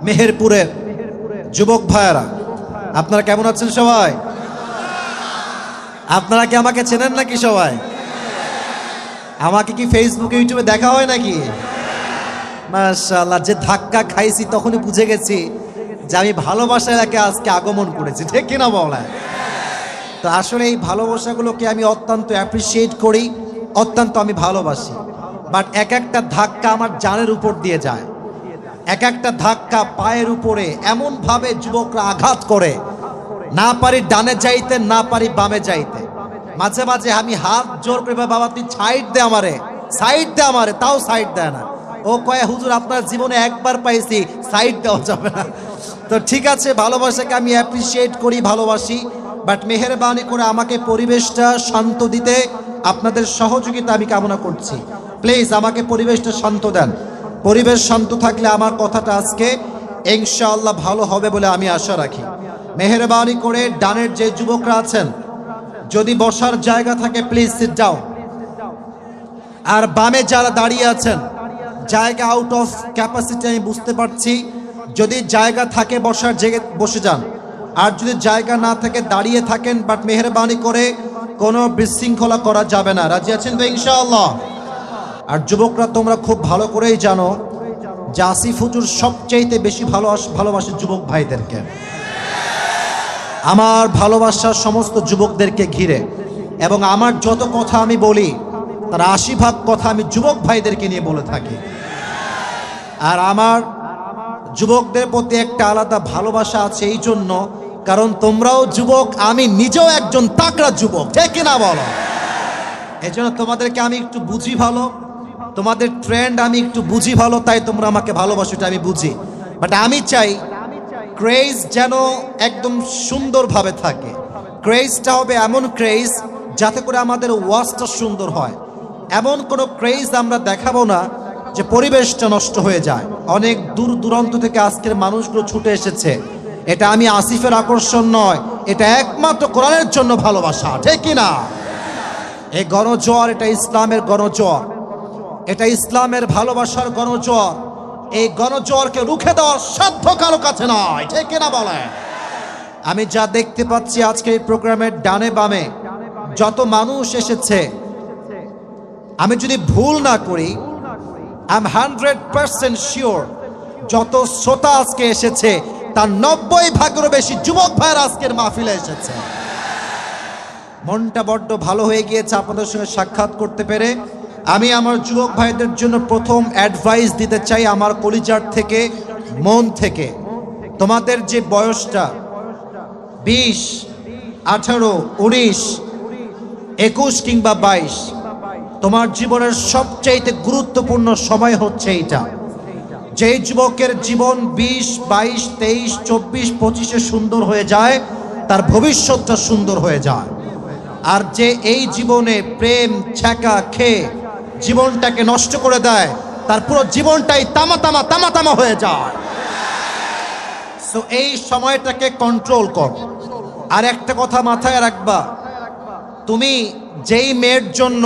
মেহেরপুরের যুবক ভাইয়েরা, আপনারা কেমন আছেন সবাই? আপনারা কি আমাকে চেনেন নাকি সবাই? আমাকে কি ফেসবুকে ইউটিউবে দেখা হয় নাকি? মাশাআল্লাহ, যে ধাক্কা খাইছি তখনই বুঝে গেছি যে আমি ভালোবাসা এলাকায় আজকে আগমন করেছি, ঠিক কিনা বলা? তো আসলে এই ভালোবাসাগুলোকে আমি অত্যন্ত অ্যাপ্রিসিয়েট করি, অত্যন্ত আমি ভালোবাসি। বাট এক একটা ধাক্কা আমার জানের উপর দিয়ে যায়, এক একটা ধাক্কা পায়ের উপরে এমনভাবে যুবকরা আঘাত করে, না পারি ডানে যাইতে, না পারি বামে যাইতে। মাঝে মাঝে আমি হাত জোর করে, বাবা তুই সাইড দে আমারে, সাইড দে আমারে, তাও সাইড দেয় না। ও কয় হুজুর আপনার জীবনে একবার পাইছি, সাইড দেওয়া যাবে না। তো ঠিক আছে, ভালোবাসাকে আমি অ্যাপ্রিসিয়েট করি, ভালোবাসি, বাট মেহেরবানি করে আমাকে পরিবেশটা শান্ত দিতে আপনাদের সহযোগিতা আমি কামনা করছি। প্লিজ আমাকে পরিবেশটা শান্ত দেন। পরিবেশ শান্ত থাকলে আমার কথাটা আজকে ইনশাআল্লাহ ভালো হবে বলে আমি আশা রাখি। মেহেরবানি করে ডানের যে যুবকরা আছেন, যদি বসার জায়গা থাকে প্লিজ সিট ডাউন। আর বামে যারা দাঁড়িয়ে আছেন, জায়গা আউট অফ ক্যাপাসিটি আমি বুঝতে পারছি, যদি জায়গা থাকে বসার জায়গায় বসে যান। আর যদি জায়গা না থাকে দাঁড়িয়ে থাকেন, বাট মেহেরবানি করে কোনো বিশৃঙ্খলা করা যাবে না। রাজি আছেন তো ইনশাআল্লাহ? আর যুবকরা তোমরা খুব ভালো করেই জানো যে আসিফ হুজুর সবচাইতে বেশি ভালোবাসে যুবক ভাইদেরকে। আমার ভালোবাসার সমস্ত যুবকদেরকে ঘিরে, এবং আমার যত কথা আমি বলি তার ৮০% কথা আমি যুবক ভাইদেরকে নিয়ে বলে থাকি। আর আমার যুবকদের প্রতি একটা আলাদা ভালোবাসা আছে এই জন্য, কারণ তোমরাও যুবক, আমি নিজেও একজন তাকড়া যুবক, ঠিক কিনা বলো? এই জন্য তোমাদেরকে আমি একটু বুঝি ভালো, তোমাদের ট্রেন্ড আমি একটু বুঝি ভালো, তাই তোমরা আমাকে ভালোবাসো, এটা আমি বুঝি। বাট আমি চাই ক্রেজ যেন একদম সুন্দরভাবে থাকে। ক্রেজটা হবে এমন ক্রেজ যাতে করে আমাদের ওয়াজটা সুন্দর হয়। এমন কোনো ক্রেজ আমরা দেখাবো না যে পরিবেশটা নষ্ট হয়ে যায়। অনেক দূর দূরান্ত থেকে আজকের মানুষগুলো ছুটে এসেছে, এটা আমি আসিফের আকর্ষণ নয়, এটা একমাত্র কোরআনের জন্য ভালোবাসা, ঠিক কিনা? এই গণজোয়ার, এটা ইসলামের গণজোয়ার, এটা ইসলামের ভালোবাসার গণজোয়ার। এই গণজোয়ারকে রুখে দেওয়ার সাধ্য কারো কাছে নয়, ঠিক কিনা বলে? আমি যা দেখতে পাচ্ছি আজকে এই প্রোগ্রামের ডানে বামে যত মানুষ এসেছে, আমি যদি ভুল না করি, আই এম 100% শিওর যত শ্রোতা আজকে এসেছে তার 90%-এরও বেশি যুবক ভাইয়ের আজকের মাহফিলে এসেছে। মনটা বড্ড ভালো হয়ে গিয়েছে আপনাদের সঙ্গে সাক্ষাৎ করতে পেরে। আমি আমার যুবক ভাইদের জন্য প্রথম অ্যাডভাইস দিতে চাই আমার কলিজার থেকে, মন থেকে। তোমাদের যে বয়সটা 20, 18, 19, 21 কিংবা 22, তোমার জীবনের সবচাইতে গুরুত্বপূর্ণ সময় হচ্ছে এইটা। যেই যুবকের জীবন 20, 22, 23, 24, 25-এ সুন্দর হয়ে যায়, তার ভবিষ্যৎটা সুন্দর হয়ে যায়। আর যে এই জীবনে প্রেম ছ্যাঁকা খেয়ে জীবনটাকে নষ্ট করে দেয়, তার পুরো জীবনটাই তামা হয়ে যায়। সো এই সময়টাকে কন্ট্রোল কর। আর একটা কথা মাথায় রাখবা, তুমি যেই মেয়ের জন্য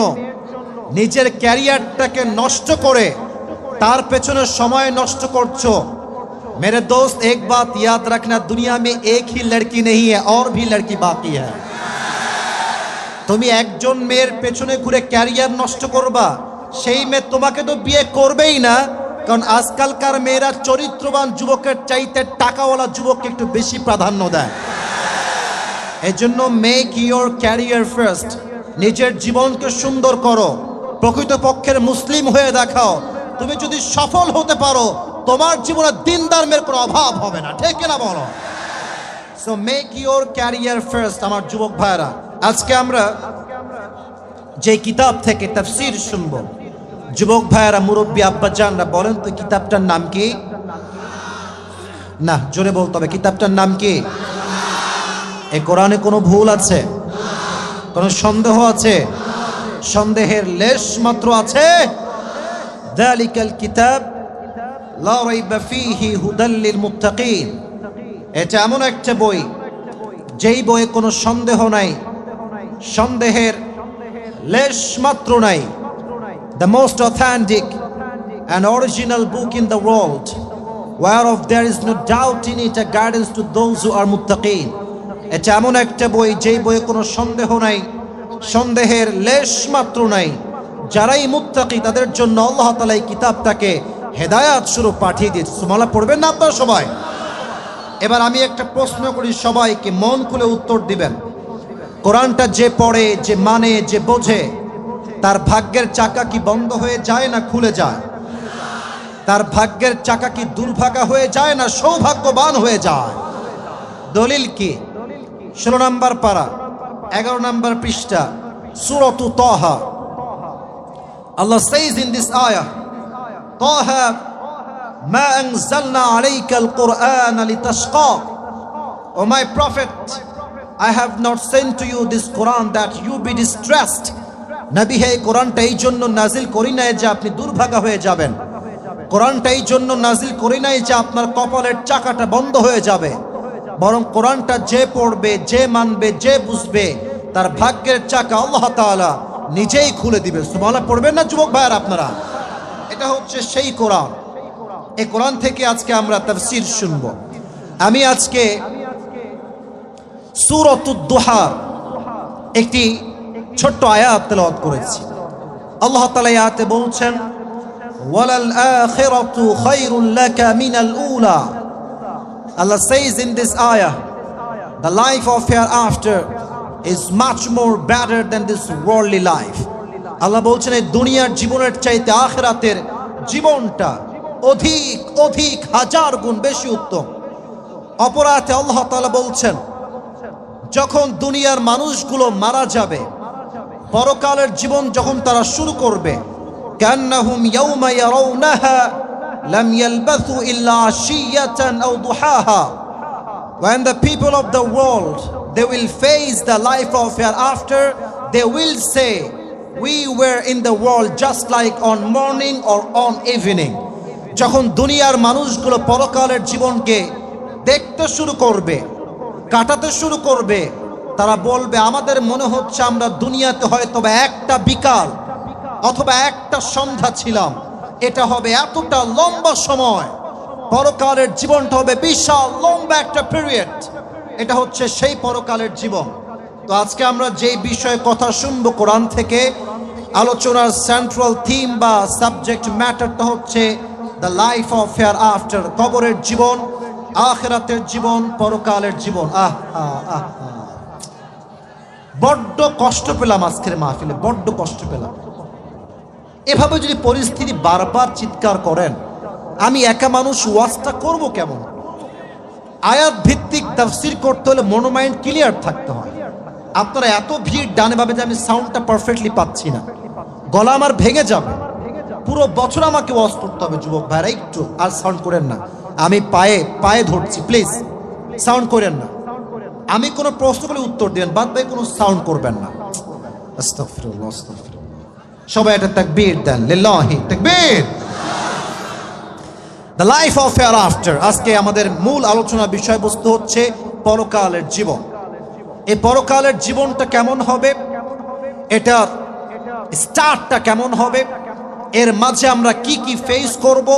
নিজের ক্যারিয়ারটাকে নষ্ট করে তার পেছনে সময় নষ্ট করছো, मेरे दोस्त एक बात याद रखना, दुनिया में एक ही लड़की नहीं है और भी लड़की बाकी है। তুমি একজন মেয়ের পেছনে ঘুরে ক্যারিয়ার নষ্ট করবা, সেই মেয়ে তোমাকে তো বিয়ে করবেই না, কারণ আজকালকার মেয়েরা চরিত্রবান যুবকের চাইতে টাকাওয়ালা যুবককে একটু বেশি প্রাধান্য দেয়। এই জন্য মেক ইউর ক্যারিয়ার ফার্স্ট। নিজের জীবনকে সুন্দর করো, প্রকৃতপক্ষের মুসলিম হয়ে দেখাও। তুমি যদি সফল হতে পারো, তোমার জীবনে দিনদার মেয়ের কোনো অভাব হবে না, ঠিক কিনা বলো? So make your career first. আমার যুবক ভাইরা, আজকে আমরা যে কিতাব থেকে তাফসীর শুনবো, যুবক ভাইরা, মুরব্বী আব্বাজানরা বলেন তো কিতাবটার নাম কি? না, জোরে বলতে হবে, কিতাবটার নাম কি? এই কোরআনে কোনো ভুল আছে? কোনো সন্দেহ আছে? সন্দেহের লেশ মাত্র আছে? যালিকাল কিতাব লা রাইবা ফীহি হুদাল লিল মুত্তাকিন। এটা এমন একটা বই, যেই বইয়ে কোনো সন্দেহ নাই, সন্দেহের লেশ মাত্র নাই। The most authentic and original book in the world, whereof there is no doubt in it, a guidance to those who are muttaqin. এটা এমন একটা বই যেই বইয়ে কোনো সন্দেহ নাই, সন্দেহের লেশ মাত্র নাই। যারাই মুত্তাকি তাদের জন্য আল্লাহ তাআলা এই কিতাবটাকে হেদায়াত স্বরূপ পাঠিয়ে দিয়েছে। সুবহানাল্লাহ পড়বেন না আপনারা সবাই? এবার আমি একটা প্রশ্ন করি, সবাইকে মন খুলে উত্তর দিবেন। কোরআনটা যে পড়ে, যে মানে, যে বোঝে, তার ভাগ্যের চাকা কি বন্ধ হয়ে যায় না খুলে যায়? তার ভাগ্যের চাকা কি দুর্ভাগা হয়ে যায় না সৌভাগ্যবান হয়ে যায়? দলিল কি? 16 নম্বর পারা 11 নম্বর পৃষ্ঠা সূরাতু তাহা। Allah says in this ayah, Taha ma anzalna alayka al-Qur'ana litashqa. O my prophet, I have not sent to you this Quran that you be distressed. নবী হে, কোরআনটা এই জন্য নাজিল করি নাই যে আপনি দুর্ভাগা হয়ে যাবেন। কোরআনটা এই জন্য নাজিল করি নাই যে আপনার কপালের চাকাটা বন্ধ হয়ে যাবে। বরং কোরআনটা যে পড়বে, যে মানবে, যে বুঝবে, তার ভাগ্যের চাকা আল্লাহ তাআলা নিজেই খুলে দিবে। সুবহানাল্লাহ পড়বেন না যুবক ভাইয়েরা আপনারা? এটা হচ্ছে সেই কোরআন। এই কোরআন থেকে আজকে আমরা তাফসীর শুনবো। আমি আজকে সূরাতুদ দুহা একটি ছোট্ট আয়াত তেলাওয়াত করেছি। আল্লাহ তাআলা আয়াতে বলছেন, ওয়ালাল আখিরাতু খায়রুল লাকা মিনাল উলা। Allah says in this ayah, the life of hereafter is much more better than this worldly life. আল্লাহ বলছেন এই দুনিয়ার জীবনের চাইতে আখিরাতের জীবনটা অধিক অধিক হাজার গুণ বেশি উত্তম। অপরাতে আল্লাহ তাআলা বলছেন, যখন দুনিয়ার মানুষগুলো মারা যাবে, পরকালের জীবন যখন তারা শুরু করবে, কান্নাহুম ইয়াউমা ইয়ারাউনাহা লাম ইয়ালবাথু ইল্লা আশিয়াতান আও দুহাহা। When the people of the world they will face the life of hereafter, they will say, we were in the world just like on morning or on evening. যখন দুনিয়ার মানুষগুলো পরকালের জীবনকে দেখতে শুরু করবে, কাটাতে শুরু করবে, তারা বলবে, আমাদের মনে হচ্ছে আমরা দুনিয়াতে হয়তো একটা বিকাল অথবা একটা সন্ধ্যা ছিলাম। এটা হবে এতটা লম্বা সময়, পরকালের জীবনটা হবে বিশাল লম্বা একটা পিরিয়ড। এটা হচ্ছে সেই পরকালের জীবন। তো আজকে আমরা যেই বিষয়ে কথা শুনবো কোরআন থেকে, আলোচনার সেন্ট্রাল থিম বা সাবজেক্ট ম্যাটারটা হচ্ছে the life of hair after, কবরের জীবন, আখিরাতের জীবন, পরকালের জীবন। বড্ড কষ্ট পেলাম আজকের মাহফিলে, বড্ড কষ্ট পেলাম। এভাবে যদি পরিস্থিতি বারবার চিৎকার করেন, আমি একা মানুষ ওয়াজটা করব কেমন? আয়াত ভিত্তিক তাফসীর করতে হলে মনোমাইন্ড ক্লিয়ার থাকতে হয়। আপনারা এত ভিড় ডানে ভাবে যে আমি সাউন্ডটা পারফেক্টলি পাচ্ছি না, গলা আমার ভেঙে যাবে। পুরো বছর আমাকে ওয়াজ করতে হবে যুবক ভাইরা, একটু আর সাউন্ড করেন না। আমি পায়ে পায়ে ধরছি, প্লিজ সাউন্ড করেন না। আমি কোনো প্রশ্ন করলে উত্তর দিবেন, বাদ বাকি কোনো সাউন্ড করবেন না। আস্তাগফিরুল্লাহ, আস্তাগফিরুল্লাহ। সবাই একটা তাকবীর দেন, লিল্লাহি তাকবীর। The life of hereafter. আজকে আমাদের মূল আলোচনা বিষয়বস্তু হচ্ছে পরকালের জীবন। এই পরকালের জীবনটা কেমন হবে, এটার স্টার্টটা কেমন হবে, এর মাঝে আমরা কি কি ফেস করব,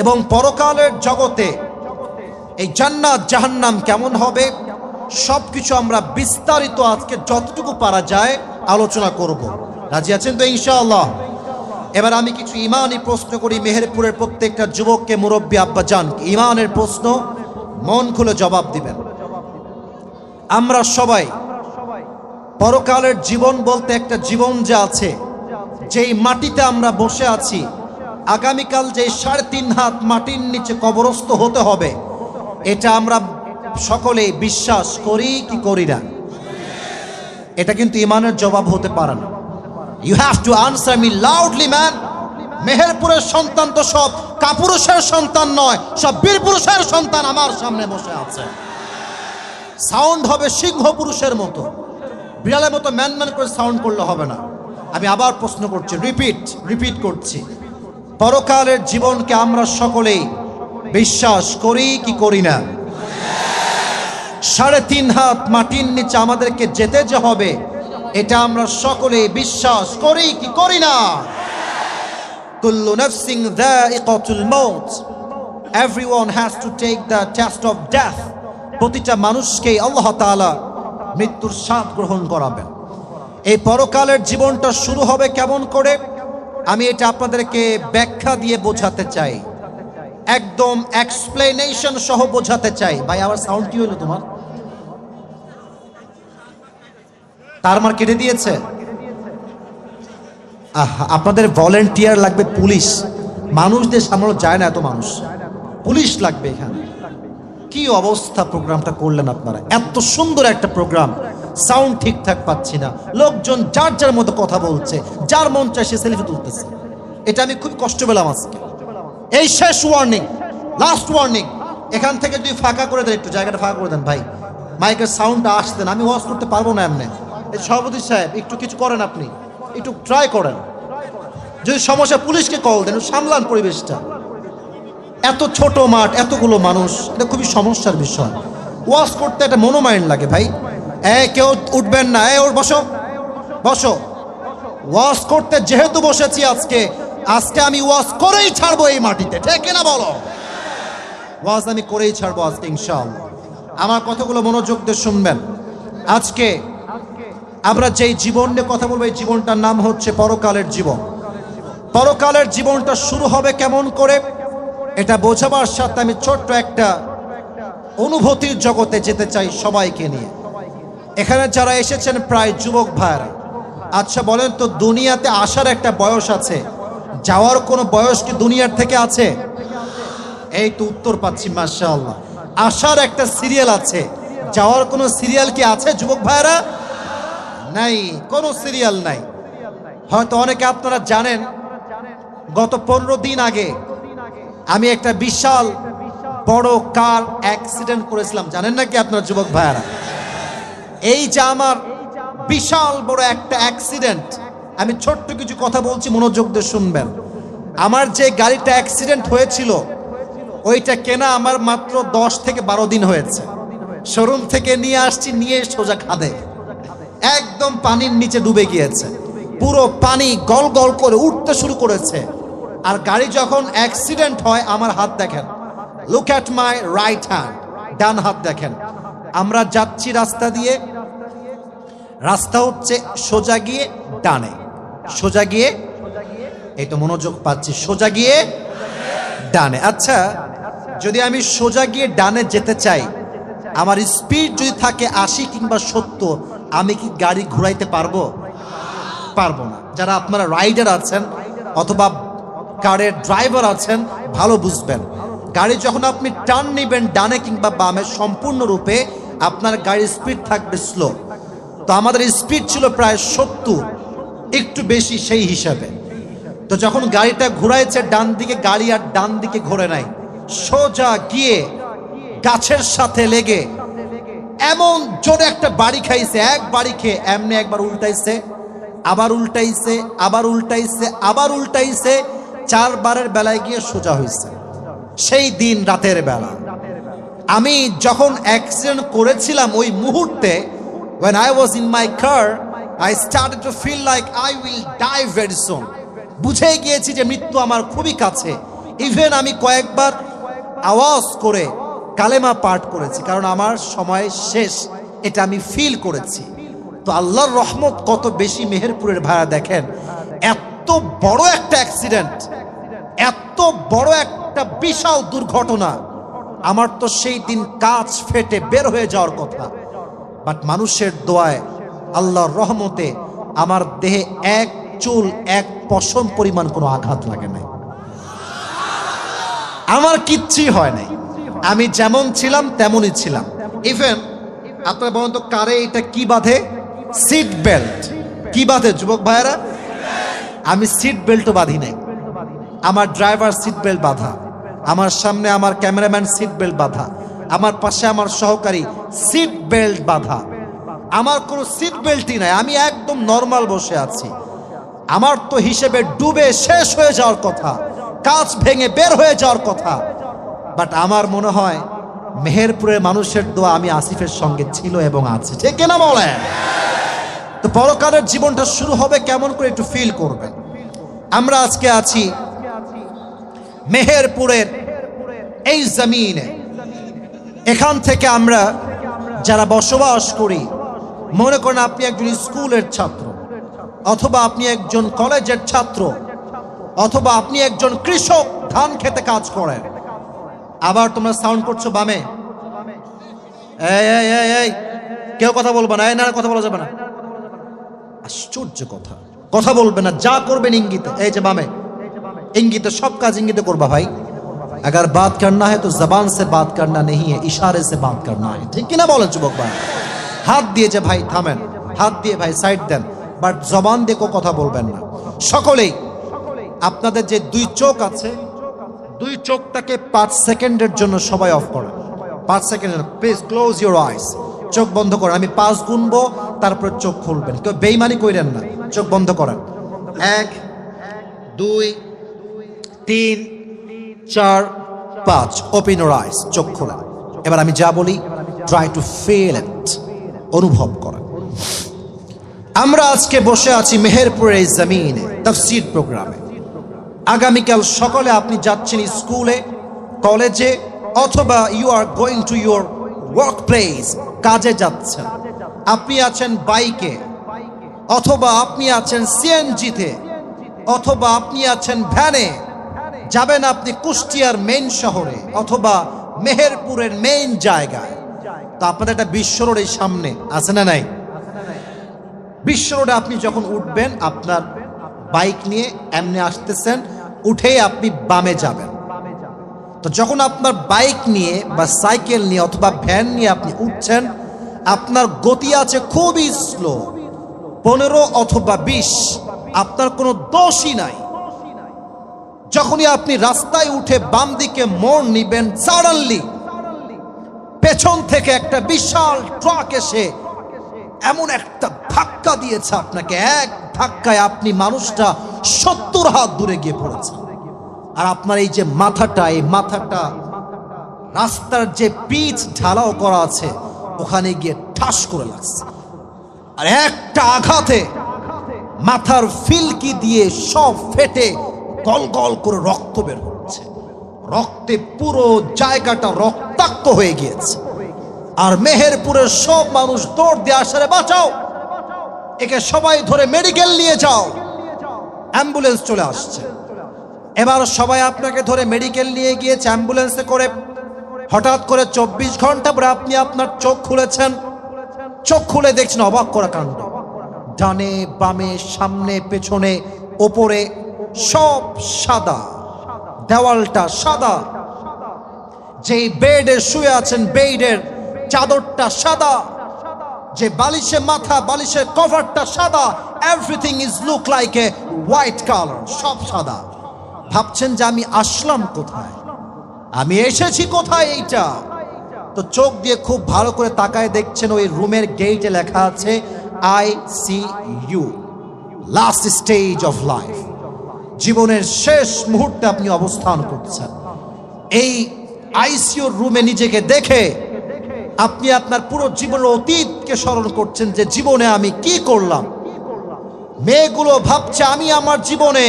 এবং পরকালের জগতে এই জান্নাত জাহান্নাম কেমন হবে, সবকিছু আমরা বিস্তারিত আজকে যতটুকু পারা যায় আলোচনা করব। রাজি আছেন তো ইনশাআল্লাহ? এবার আমি কিছু ইমানি প্রশ্ন করি মেহেরপুরের প্রত্যেকটা যুবককে, মুরব্বী আব্বা জান, ইমানের প্রশ্ন মন খুলে জবাব দিবেন। আমরা সবাই পরকালের জীবন বলতে একটা জীবন যে আছে, যেই মাটিতে আমরা বসে আছি, আগামীকাল যে 3.5 হাত মাটির নিচে কবরস্থ হতে হবে, এটা আমরা সকলেই বিশ্বাস করি কি করি না? এটা কিন্তু ইমানের জবাব হতে পারে না। You have to answer me loudly man. মেহেরপুরের সন্তান তো সব কাপুরুষের সন্তান নয়, সব বীর পুরুষের সন্তান আমার সামনে বসে আছে। সাউন্ড হবে সিংহ পুরুষের মতো, বিড়ালের মতো ম্যান ম্যান করে সাউন্ড করলে হবে না। আমি আবার প্রশ্ন করছি, রিপিট করছি, পরকালের জীবনকে আমরা সকলেই বিশ্বাস করি কি করি না? 3.5 হাত মাটির নিচে আমাদেরকে যেতে যে হবে, এটা আমরা সকলেই বিশ্বাস করি কি করি না? কুল্লু নাফসিন যায়িকাতুল মাউত। everyone has to take the test of death. প্রতিটা মানুষকেই আল্লাহ তাআলা মৃত্যুর স্বাদ গ্রহণ করাবেন। এই পরকালের জীবনটা শুরু হবে কেমন করে, আমি এটা আপনাদেরকে ব্যাখ্যা দিয়ে বোঝাতে চাই, একদম এক্সপ্লেনেশন সহ বোঝাতে চাই। ভাই আমার সাউন্ড কি হলো তোমার? তার মার কেটে দিয়েছে। আপনাদের ভলেন্টিয়ার লাগবে, পুলিশ, মানুষদের সামনে যায় না, এত মানুষ, পুলিশ লাগবে এখানে। কি অবস্থা প্রোগ্রামটা করলেন আপনারা, এত সুন্দর একটা প্রোগ্রাম, সাউন্ড ঠিকঠাক পাচ্ছি না, লোকজন যার যার মতো কথা বলছে, যার মন চায় সে সেলফি তুলতেছে। এটা আমি খুব কষ্ট পেলাম আজকে। এই শেষ ওয়ার্নিং, লাস্ট ওয়ার্নিং, এখান থেকে যদি ফাঁকা করে দেন, একটু জায়গাটা ফাঁকা করে দেন ভাই, মাইকের সাউন্ডটা আসতেন, আমি ওয়াজ করতে পারবো না এমনি। এই সভাপতি সাহেব একটু কিছু করেন, আপনি একটু ট্রাই করেন, যদি সমস্যা পুলিশকে কল দেন, সামলান পরিবেশটা। এত ছোট মাঠ, এতগুলো মানুষ, এটা খুবই সমস্যার বিষয়। ওয়াজ করতে একটা মনোমাইন্ড লাগে ভাই। কেউ উঠবেন না, ওর বসো বসো। ওয়াজ করতে যেহেতু বসেছি আজকে, আজকে আমি ওয়াজ করেই ছাড়বো এই মাটিতে, ঠিক না বলো? ওয়াজ আমি করেই ছাড়বো আজকে ইনশাআল্লাহ। আমার কথাগুলো মনোযোগ দিয়ে শুনবেন। আজকে আমরা যেই জীবন নিয়ে কথা বলবো, এই জীবনটার নাম হচ্ছে পরকালের জীবন। পরকালের জীবনটা শুরু হবে কেমন করে, এটা বোঝাবার সাথে আমি ছোট্ট একটা অনুভূতির জগতে যেতে চাই সবাইকে নিয়ে। এখানে যারা এসেছেন প্রায় যুবক ভাইরা, আচ্ছা বলেন তো, দুনিয়াতে আসার একটা বয়স আছে, যাওয়ার কোনো বয়স কি দুনিয়ার থেকে আছে? এই তো উত্তর পাচ্ছি, মাশাআল্লাহ। আসার একটা সিরিয়াল আছে, যাওয়ার কোনো সিরিয়াল কি আছে যুবক ভাইরা? নাই, কোনো সিরিয়াল নাই। হয়তো অনেকে আপনারা জানেন, গত 15 দিন আগে আমি একটা বিশাল বড় কার অ্যাক্সিডেন্ট করেছিলাম, জানেন নাকি আপনারা যুবক ভাইরা? এই যে আমার বিশাল বড় একটা অ্যাক্সিডেন্ট, আমি ছোট্ট কিছু কথা বলছি, মনোযোগ দিয়ে শুনবেন। আমার যে গাড়িটা অ্যাক্সিডেন্ট হয়েছিল, ওইটা কেনা আমার মাত্র 10 থেকে 12 দিন হয়েছে। শোরুম থেকে নিয়ে আসছি, নিয়ে সোজা খাদে, একদম পানির নিচে ডুবে গিয়েছে, পুরো পানি গল গল করে উঠতে শুরু করেছে। আর গাড়ি যখন অ্যাক্সিডেন্ট হয়, আমার হাত দেখেন, look at my right hand, ডান হাত দেখেন। আমরা যাচ্ছি রাস্তা দিয়ে, রাস্তা হচ্ছে সোজা গিয়ে ডানে, সোজা গিয়ে, এই তো মনোযোগ পাচ্ছি, সোজা গিয়ে ডানে। আচ্ছা, যদি আমি সোজা গিয়ে ডানে যেতে চাই, আমার স্পিড যদি থাকে 80 কিংবা 70, আমি কি গাড়ি ঘুরাইতে পারবো? পারবো না। যারা আপনারা রাইডার আছেন অথবা কারের ড্রাইভার আছেন, ভালো বুঝবেন, গাড়ি যখন আপনি টার্ন নেবেন ডানে কিংবা বামে, সম্পূর্ণরূপে আপনার গাড়ির স্পিড থাকবে স্লো। তো আমাদের স্পিড ছিল প্রায় 70, একটু বেশি সেই হিসাবে। তো যখন গাড়িটা ঘুরাইছে ডান দিকে, গাড়ি আর ডান দিকে ঘোরে নাই, সোজা গিয়ে গাছের সাথে লেগে এমন জোরে একটা বাড়ি খাইছে, এক বাড়ি খেয়ে এমনি একবার উল্টাইছে, আবার উল্টাইছে, আবার উল্টাইছে, আবার উল্টাইছে, 4 বারের বেলায় গিয়ে সোজা হয়েছে। সেই দিন রাতের বেলা আমি যখন অ্যাক্সিডেন্ট করেছিলাম, ওই মুহূর্তে when I was in my car, I started to feel like I will die very soon. বুঝে গিয়েছি যে মৃত্যু আমার খুবই কাছে। ইভেন আমি কয়েকবার আওয়াজ করে কালেমা পাঠ করেছি, কারণ আমার সময় শেষ, এটা আমি ফিল করেছি। তো আল্লাহর রহমত কত বেশি মেহেরপুরের ভাইরা দেখেন, এত বড় একটা অ্যাক্সিডেন্ট, এত বড় একটা বিশাল দুর্ঘটনা, আমার তো সেই দিন কাঁচ ফেটে বের হয়ে যাওয়ার কথা, বাট মানুষের দোয়ায়, আল্লাহর রহমতে আমার দেহে এক চুল, এক পশম পরিমাণ কোনো আঘাত লাগে নাই, আমার কিচ্ছুই হয় নাই, আমি যেমন ছিলাম তেমনই ছিলাম। ইভেন আপনারা বলেন তো, কারে এটা কি বাঁধে? Seat belt. কি বাঁধে যুবক ভাইয়েরা? আমি সিট বেল্টও বাঁধি নাই, আমার ড্রাইভার সিট বেল্ট বাঁধা, আমার সামনে আমার ক্যামেরাম্যান সিট বেল্ট বাঁধা, আমার পাশে আমার সহকারী সিট বেল্ট বাঁধা, আমার কোনো সিট বেল্টই নাই, আমি একদম নর্মাল বসে আছি। আমার তো হিসেবে ডুবে শেষ হয়ে যাওয়ার কথা, কাঁচ ভেঙে বের হয়ে যাওয়ার কথা, বাট আমার মনে হয় মেহেরপুরের মানুষের দোয়া আমি আসিফের সঙ্গে ছিল এবং আছে, ঠিক না বলেন? তো পরকালের জীবনটা শুরু হবে কেমন করে, একটু ফিল করবেন। আমরা আজকে আছি মেহেরপুরের এই জমিনে। এখান থেকে আমরা যারা বসবাস করি, মনে করেন আপনি একজন স্কুলের ছাত্র, অথবা আপনি একজন কলেজের ছাত্র, অথবা আপনি একজন কৃষক, ধান খেতে কাজ করেন। আবার তোমরা সাউন্ড করছো বামে, এই এই এই এই কেউ কথা বলবে না, এই না কথা বলা যাবে না। আশ্চর্য কথা, কথা বলবে না, যা করবেন ইঙ্গিতে। এই যে বামে, इंगित सब काज इंगित करबा भाई। अगर बात करना है तो जबान से बात करना नहीं है, इशारे से बात करना है। ठीक कि ना बोलें যুবক भाई? हाथ दिए যে ভাই থামেন, হাত দিয়ে ভাই সাইড দেন, বাট জবান দিয়ে কথা বলবেন না। সকলেই আপনাদের যে দুই চোখ আছে, দুই চোখটাকে 5 সেকেন্ডের জন্য সবাই অফ করেন। 5 সেকেন্ডের, প্লিজ ক্লোজ ইউর আইস। চোখ বন্ধ করেন, আমি 5 গুনবো, তারপর চোখ খুলবেন। কেউ বেইমানি কইরেন না, চোখ বন্ধ করেন। 1 2 3 4 5, ওপেন ইউর আইস, চোখ খোলেন। এবার আমি যা বলি ট্রাই টু ফিল ইট, অনুভব করেন। আমরা আজকে বসে আছি মেহেরপুরের এই জমিনে তাফসীর প্রোগ্রামে। আগামীকাল সকালে আপনি যাচ্ছেন স্কুলে, কলেজে, অথবা you are going to your work place, কাজে যাচ্ছেন। আপনি আছেন বাইকে, অথবা আপনি আছেন সিএনজিতে, অথবা আপনি আছেন ভ্যানে। যাবেন আপনি কুষ্টিয়ার মেইন শহরে, অথবা মেহেরপুরের মেইন জায়গায়। তো আপনাদের একটা বিশ্ব রোড এই সামনে আছে না নাই? বিশ্ব রোডে আপনি যখন উঠবেন, আপনার বাইক নিয়ে এমনি আসতেছেন, উঠেই আপনি বামে যাবেন। তো যখন আপনার বাইক নিয়ে বা সাইকেল নিয়ে অথবা ভ্যান নিয়ে আপনি উঠছেন, আপনার গতি আছে খুবই স্লো, 15 অথবা 20, আপনার কোনো দোষই নাই। যখনই আপনি রাস্তায় উঠে বাম দিকে মোড় নিবেন, সাডেনলি পেছন থেকে একটা বিশাল ট্রাক এসে এমন একটা ধাক্কা দিয়েছে আপনাকে, এক ধাক্কায় আপনি মানুষটা 70 হাত দূরে গিয়ে পড়েছেন। আর আপনার এই যে মাথাটা, এই মাথাটা রাস্তার যে পিচ ঢালাও করা আছে ওখানে গিয়ে ঠাস করে লাগছে। আর একটা আঘাতে মাথার ফিলকি দিয়ে সব ফেটে গল গল করে রক্ত বের হচ্ছে। রক্তে পুরো জায়গাটা রক্তাক্ত হয়ে গিয়েছে। আর মেহেরপুরের সব মানুষ দৌড় দিয়ে আসারে বাঁচাও, একে সবাই ধরে মেডিকেল নিয়ে যাও। অ্যাম্বুলেন্স চলে আসছে। এবার সবাই আপনাকে ধরে মেডিকেল নিয়ে গিয়েছে অ্যাম্বুলেন্সে করে। হঠাৎ করে 24 ঘন্টা পরে আপনি আপনার চোখ খুলেছেন। চোখ খুলে দেখছেন অবাক করা কাণ্ড, ডানে বামে সামনে পেছনে ওপরে সব সাদা, দেওয়ালটা সাদা। যেই বেডে শুয়ে আছেন বেডের চাদরটা সাদা, যে বালিশে মাথা, বালিশের কভারটা সাদা। Everything is look like a white colour, সব সাদা। ভাবছেন যে আমি আসলাম কোথায়, আমি এসেছি কোথায় এইটা। তো চোখ দিয়ে খুব ভালো করে তাকায় দেখছেন ওই রুমের গেটে লেখা আছে ICU, last stage of life. জীবনের শেষ মুহূর্তে আপনি অবস্থান করছেন। এই আইসিইউ রুমে নিজেকে দেখে আপনি আপনার পুরো জীবনের অতীতকে স্মরণ করছেন, যে জীবনে আমি কি করলাম। মেয়েগুলো ভাবছে আমি আমার জীবনে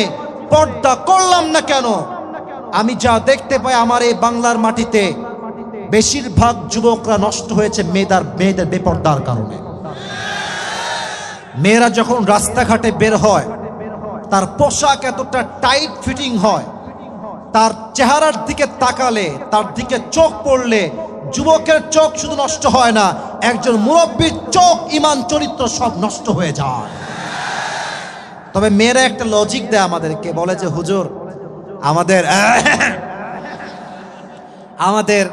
পর্দা করলাম না কেন। আমি যা দেখতে পাই আমার এই বাংলার মাটিতে বেশিরভাগ যুবকরা নষ্ট হয়েছে মেয়েদের বেপর্দার কারণে। মেয়েরা যখন রাস্তাঘাটে বের হয়, তার পোশাক এতটা টাইট ফিটিং হয়, তার চেহারার দিকে তাকালে, তার দিকে চোখ পড়লে যুবকের চোখ শুধু নষ্ট হয় না, একজন মুরব্বীর চোখ, ইমান, চরিত্র সব নষ্ট হয়ে যায়। তবে মেয়েরা একটা লজিক দেয় আমাদেরকে, বলে যে হুজুর আমাদের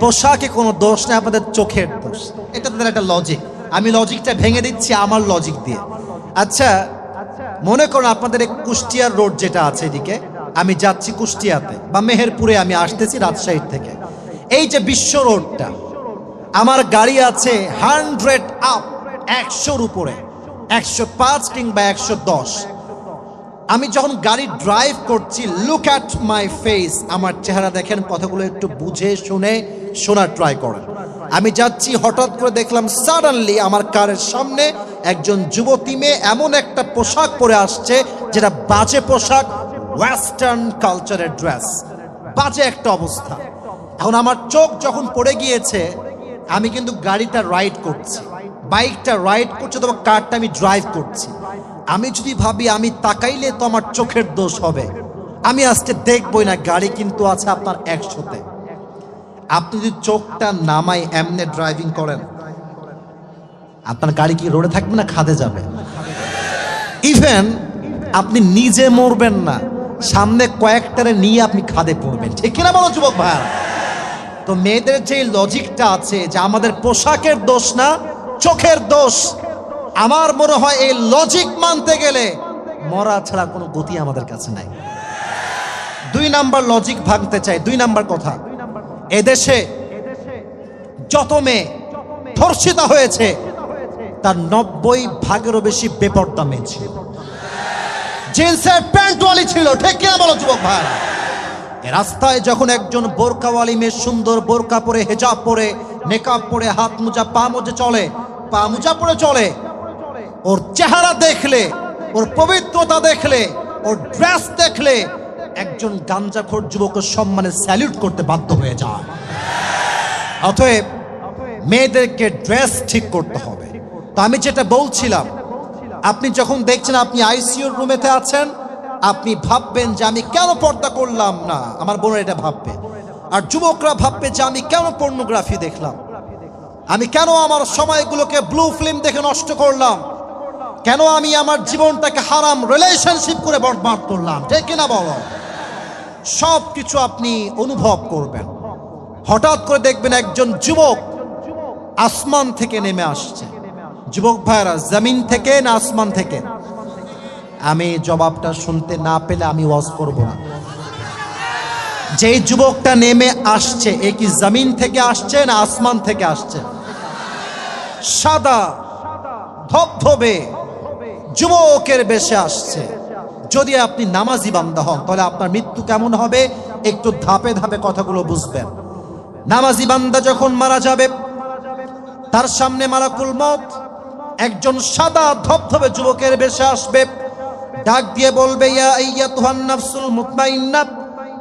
পোশাকে কোনো দোষ নেই, আমাদের চোখের দোষ। এটা তাদের একটা লজিক। আমি লজিকটা ভেঙে দিচ্ছি আমার লজিক দিয়ে। আচ্ছা, মনে করুন আপনাদের এই কুষ্টিয়ার রোড যেটা আছে এদিকে, আমি যাচ্ছি কুষ্টিয়াতে বা মেহেরপুরে, আমি আসতেছি রাজশাহী থেকে। এই যে বিশ্ব রোডটা, আমার গাড়ি আছে 100 আপ, 100-র উপরে, 105 কিংবা 110। আমি যখন গাড়ি ড্রাইভ করছি, লুক অ্যাট মাই ফেস, আমার চেহারা দেখেন, কথাগুলো একটু বুঝে শুনে শোনার ট্রাই করেন। আমি যাচ্ছি, হঠাৎ করে দেখলাম সাডেনলি আমার কারের সামনে একজন যুবতী মেয়ে এমন একটা পোশাক পরে আসছে যেটা বাজে পোশাক, ওয়েস্টার্ন কালচারের ড্রেস, বাজে একটা অবস্থা। এখন আমার চোখ যখন পড়ে গিয়েছে, আমি কিন্তু গাড়িটা রাইড করছি, বাইকটা রাইড করছি, অথবা কারটা আমি ড্রাইভ করছি। আমি যদি ভাবি আমি তাকাইলে তো আমার চোখের দোষ হবে, আমি আজকে দেখবই না। গাড়ি কিন্তু আছে আপনার 100-তে। আপনি যদি চোখটা নামাই এমনি ড্রাইভিং করেন, আপনার গাড়ি কি রোডে থাকবে না খাদে যাবে? ইভেন আপনি নিজে মরবেন না, সামনে কয়েকটারে নিয়ে আপনি খাদে পড়বেন, ঠিক কিনা বলো যুবক ভাই? তো মেয়েদের যে লজিকটা আছে যে আমাদের পোশাকের দোষ না, চোখের দোষ, আমার মনে হয় এই লজিক মানতে গেলে মরা ছাড়া কোনো গতি আমাদের কাছে নাই। 2 নাম্বার লজিক ভাঙতে চাই। 2 নাম্বার কথা, এদেশে যত মেয়ে ধর্ষিত হয়েছে তার 90% বেশি বেপরদা মেয়ে ছিল, জিন্সের প্যান্টওয়ালি ছিল, ঠিক কিনা বলো যুবক ভাই? রাস্তায় যখন একজন বোরকাওয়ালি মেয়ে সুন্দর বোরকা পরে, হেজাব পরে, নেকাব পরে, হাত মোজা পা মোজা চলে, পা মোজা পরে চলে, ওর চেহারা দেখলে, ওর পবিত্রতা দেখলে, ওর ড্রেস দেখলে একজন গাঞ্জাখোর যুবকের সম্মানে স্যালিউট করতে বাধ্য হয়ে যায়। অতএব মেয়েদেরকে ড্রেস ঠিক করতে হবে। তো আমি যেটা বলছিলাম, আপনি যখন দেখছেন আপনি আইসিইউর রুমেতে আছেন, আপনি ভাববেন যে আমি কেন পর্দা করলাম না, আমার বোনের এটা ভাববে। আর যুবকরা ভাববে যে আমি কেন পর্নোগ্রাফি দেখলাম, আমি কেন আমার সময়গুলোকে ব্লু ফিল্ম দেখে নষ্ট করলাম, কেন আমি আমার জীবনটাকে হারাম রিলেশনশিপ করে বরবাদ করলাম, ঠিক কিনা বলো? সব কিছু আপনি অনুভব করবেন। হঠাৎ করে দেখবেন একজন যুবক আসমান থেকে নেমে আসছে। যুবক ভাইরা, জমিন থেকে না আসমান থেকে? আমি জবাবটা শুনতে না পেলে আমি ওয়াজ করব না। যেই যুবকটা নেমে আসছে, এ কি জমিন থেকে আসছে না আসমান থেকে আসছে? সাদা ধবধবে যুবকের বেশে আসছে। যদি আপনি নামাজি বান্দা হন তাহলে আপনার মৃত্যু কেমন হবে একটু ধাপে ধাপে কথাগুলো বুঝবেন। নামাজি বান্দা যখন মারা যাবে, তার সামনে মালাকুল মউত একজন সাদা ধবধবে যুবকের বেশে আসবে, ডাক দিয়ে বলবে, ইয়া আইয়াতুহান নাফসুল মুতমাইন্নাহ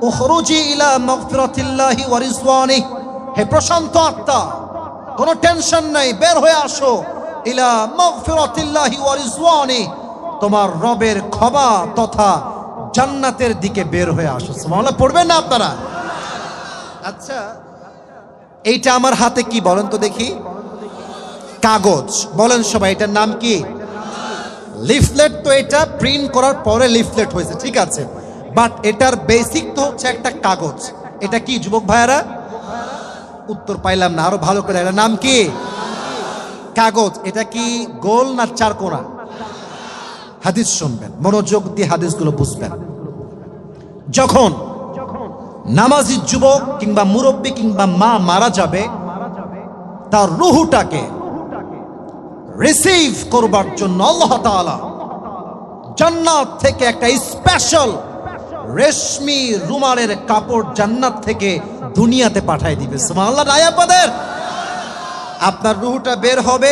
উখরুজি ইলা মাগফিরাতিল্লাহি ওয়া রিজওয়ানিহি, হে প্রশান্ত আত্মা, কোনো টেনশন নাই, বের হয়ে আসো, ইলা মাগফিরাতিল্লাহি ওয়া রিজওয়ানিহি, তোমার রবের ক্ষমা তথা জান্নাতের দিকে বের হয়ে আসো। সুবহানাল্লাহ পড়বেন না আপনারা? আচ্ছা, এইটা আমার হাতে কি বলেন তো দেখি? কাগজ। বলেন সবাই, এটার নাম কি? লিফলেট। তো এটা প্রিন্ট করার পরে লিফলেট হয়েছে, ঠিক আছে, বাট এটার বেসিক তো হচ্ছে একটা কাগজ। এটা কি যুবক ভাইয়ারা? উত্তর পাইলাম না, আরো ভালো করে। এটার নাম কি? কাগজ। এটা কি গোল না চারকোনা? হাদিস শুনবেন, মনোযোগ দিয়ে হাদিসগুলো বুঝবেন। যখন নামাজি যুবক কিংবা মুরব্বী কিংবা মা মারা যাবে, তার রুহটাকে রিসিভ করবার জন্য আল্লাহ তাআলা জান্নাত থেকে একটা স্পেশাল রেশমি রুমালের কাপড় জান্নাত থেকে দুনিয়াতে পাঠিয়ে দিবে। সুবহানাল্লাহ। আয়াপাদের আপনার রুহটা বের হবে,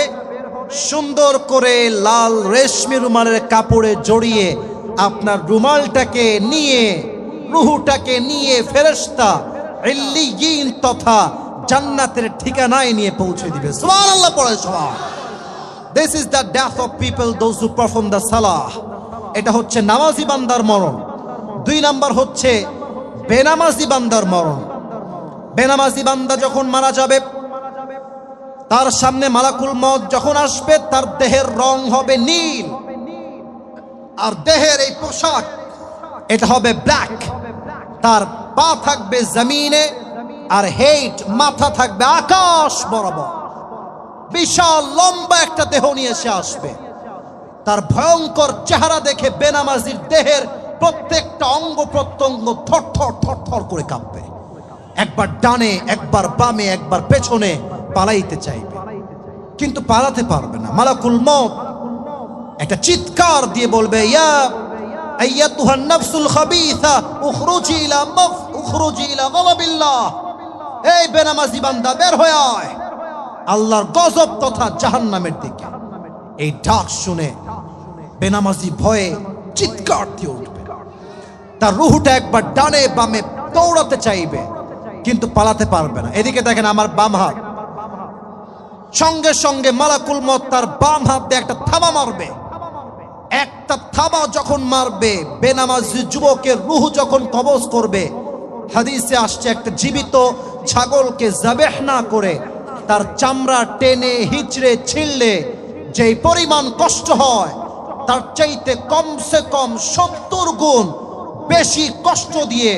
সুন্দর করে লাল রেশমি রুমালের কাপড়ে জড়িয়ে আপনার রুমালটাকে নিয়ে, রুহটাকে নিয়ে ফেরেশতা ইল্লিয়িন তথা জান্নাতের ঠিকানায় নিয়ে পৌঁছে দিবে। সুবহানাল্লাহ পড়ে সবাই। This is the death of people, those who perform the salah. এটা হচ্ছে নামাজি বান্দার মরণ। 2 নাম্বার হচ্ছে বেনামাজি বান্দার মরণ। বেনামাজি বান্দা যখন মারা যাবে, তার সামনে মালাকুল মউত যখন আসবে, তার দেহের রং হবে নীল, আর দেহের এই পোশাক এটা হবে ব্ল্যাক। তার পা থাকবে জমিনে, আর হেড মাথা থাকবে আকাশ বরাবর। বিশাল লম্বা একটা দেহ নিয়ে এসে আসবে। তার ভয়ঙ্কর চেহারা দেখে বেনামাজির দেহের প্রত্যেকটা অঙ্গ প্রত্যঙ্গ থরথর থরথর করে কাঁপবে। একবার ডানে, একবার বামে, একবার পেছনে পালাইতে চাইবে, কিন্তু পালাতে পারবে না। মালাকুল মউত একটা চিৎকার দিয়ে বলবে, ইয়া আইয়াতুহান নাফসুল খাবিসা উখরুজি ইলা গাযাবিল্লাহ, এই বেনামাজি বান্দা বের হয়ে আয় আল্লাহর গজব তথা জাহান্নামের দিকে। এই ডাক শুনে বেনামাজি ভয়ে চিৎকার দিয়ে উঠবে। তার রুহটা একবার ডানে বামে দৌড়াতে চাইবে, কিন্তু পালাতে পারবে না। এদিকে দেখেন আমার বাম হাত, সঙ্গে সঙ্গে মালাকুল মউত তার বাম হাত দিয়ে একটা থাবা মারবে। একটা থাবা যখন মারবে, বেনামাজি যুবকের রূহ যখন কবজ করবে, হাদিসে আসছে একটা জীবিত ছাগলকে যাবেহ না করে তার চামড়া টেনে হিচড়ে ছিঁড়লে যেই পরিমাণ কষ্ট হয়, তার চাইতে কমসে কম 70 গুণ বেশি কষ্ট দিয়ে